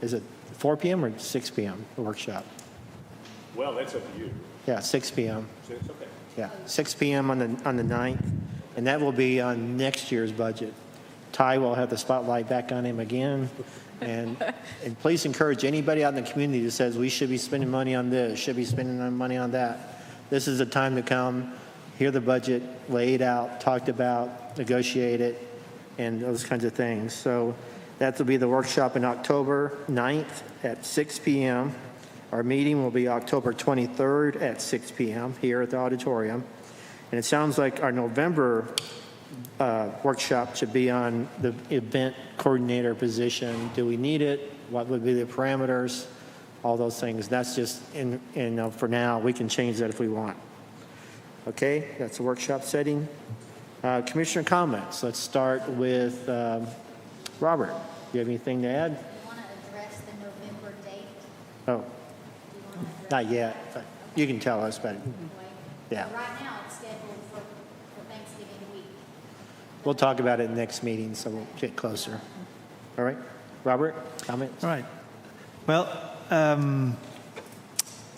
Speaker 1: Is it 4 p.m. or 6 p.m., the workshop?
Speaker 9: Well, that's up to you.
Speaker 1: Yeah, 6 p.m.
Speaker 9: So it's okay.
Speaker 1: Yeah, 6 p.m. on the 9th, and that will be on next year's budget. Ty will have the spotlight back on him again, and please encourage anybody out in the community that says we should be spending money on this, should be spending money on that. This is the time to come, hear the budget, lay it out, talked about, negotiate it, and those kinds of things. So that will be the workshop in October 9th at 6 p.m. Our meeting will be October 23rd at 6 p.m. here at the auditorium. And it sounds like our November workshop should be on the event coordinator position. Do we need it? What would be the parameters? All those things. That's just, for now, we can change that if we want. Okay, that's the workshop setting. Commissioner comments. Let's start with Robert. Do you have anything to add?
Speaker 5: Do you want to address the November date?
Speaker 1: Oh, not yet, but you can tell us, but yeah.
Speaker 5: Right now, it's scheduled for Thanksgiving week.
Speaker 1: We'll talk about it next meeting, so we'll get closer. All right, Robert, comments?
Speaker 6: All right. Well,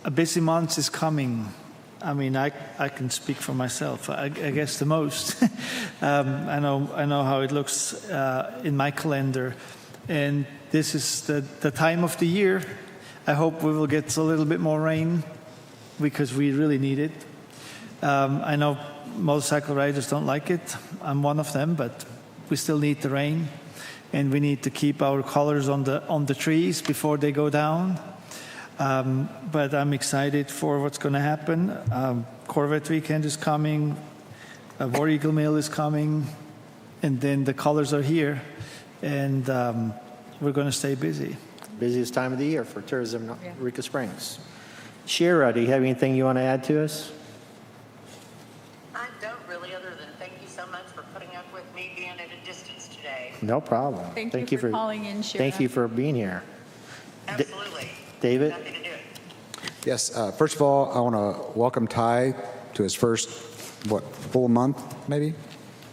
Speaker 6: a busy month is coming. I mean, I can speak for myself. I guess the most. I know how it looks in my calendar, and this is the time of the year. I hope we will get a little bit more rain because we really need it. I know motorcycle riders don't like it. I'm one of them, but we still need the rain, and we need to keep our colors on the trees before they go down. But I'm excited for what's going to happen. Corvette Weekend is coming. War Eagle Mill is coming. And then the colors are here. And we're going to stay busy.
Speaker 1: Busiest time of the year for tourism in Eureka Springs. Shira, do you have anything you want to add to us?
Speaker 4: I don't really, other than thank you so much for putting up with me being at a distance today.
Speaker 1: No problem.
Speaker 3: Thank you for calling in, Shira.
Speaker 1: Thank you for being here.
Speaker 4: Absolutely.
Speaker 1: David?
Speaker 4: Happy to do it.
Speaker 2: Yes, first of all, I want to welcome Ty to his first, full month, maybe?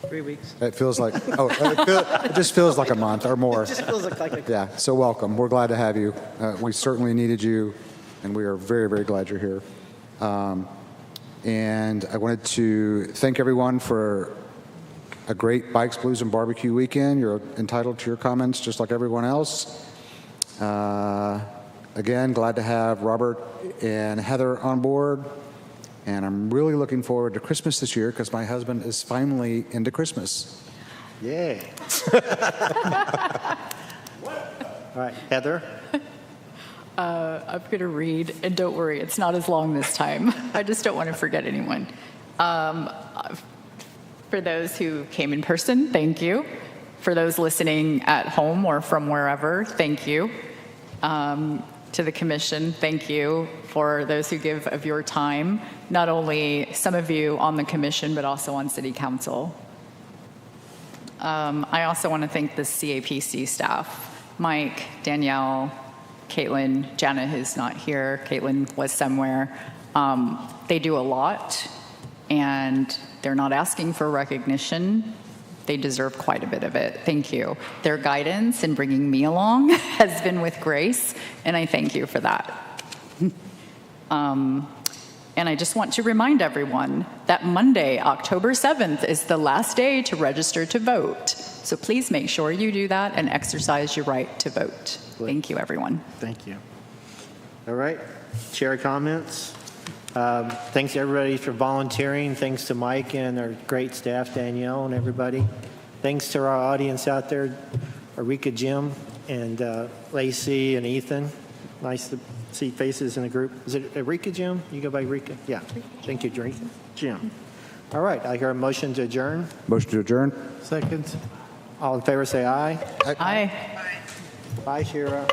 Speaker 10: 3 weeks.
Speaker 2: It feels like, it just feels like a month or more.
Speaker 10: It just feels like a...
Speaker 2: Yeah, so welcome. We're glad to have you. We certainly needed you, and we are very, very glad you're here. And I wanted to thank everyone for a great Bikes, Blues, and Barbecue weekend. You're entitled to your comments just like everyone else. Again, glad to have Robert and Heather on board. And I'm really looking forward to Christmas this year because my husband is finally into Christmas.
Speaker 1: Yay. All right, Heather?
Speaker 3: I'm going to read, and don't worry, it's not as long this time. I just don't want to forget anyone. For those who came in person, thank you. For those listening at home or from wherever, thank you. To the commission, thank you. For those who give of your time, not only some of you on the commission, but also on city council. I also want to thank the CAPC staff, Mike, Danielle, Caitlin, Jana who's not here, Caitlin was somewhere. They do a lot, and they're not asking for recognition. They deserve quite a bit of it. Thank you. Their guidance in bringing me along has been with grace, and I thank you for that. And I just want to remind everyone that Monday, October 7th, is the last day to register to vote. So please make sure you do that and exercise your right to vote. Thank you, everyone.
Speaker 1: Thank you. All right, chair comments. Thanks to everybody for volunteering. Thanks to Mike and our great staff, Danielle and everybody. Thanks to our audience out there, Arika, Jim, and Lacey and Ethan. Nice to see faces in the group. Is it Arika, Jim? You go by Rika? Yeah. Thank you, Jim. All right, I hear a motion to adjourn.
Speaker 2: Motion to adjourn.
Speaker 6: Second.
Speaker 1: All in favor say aye.
Speaker 3: Aye.
Speaker 1: Bye, Shira.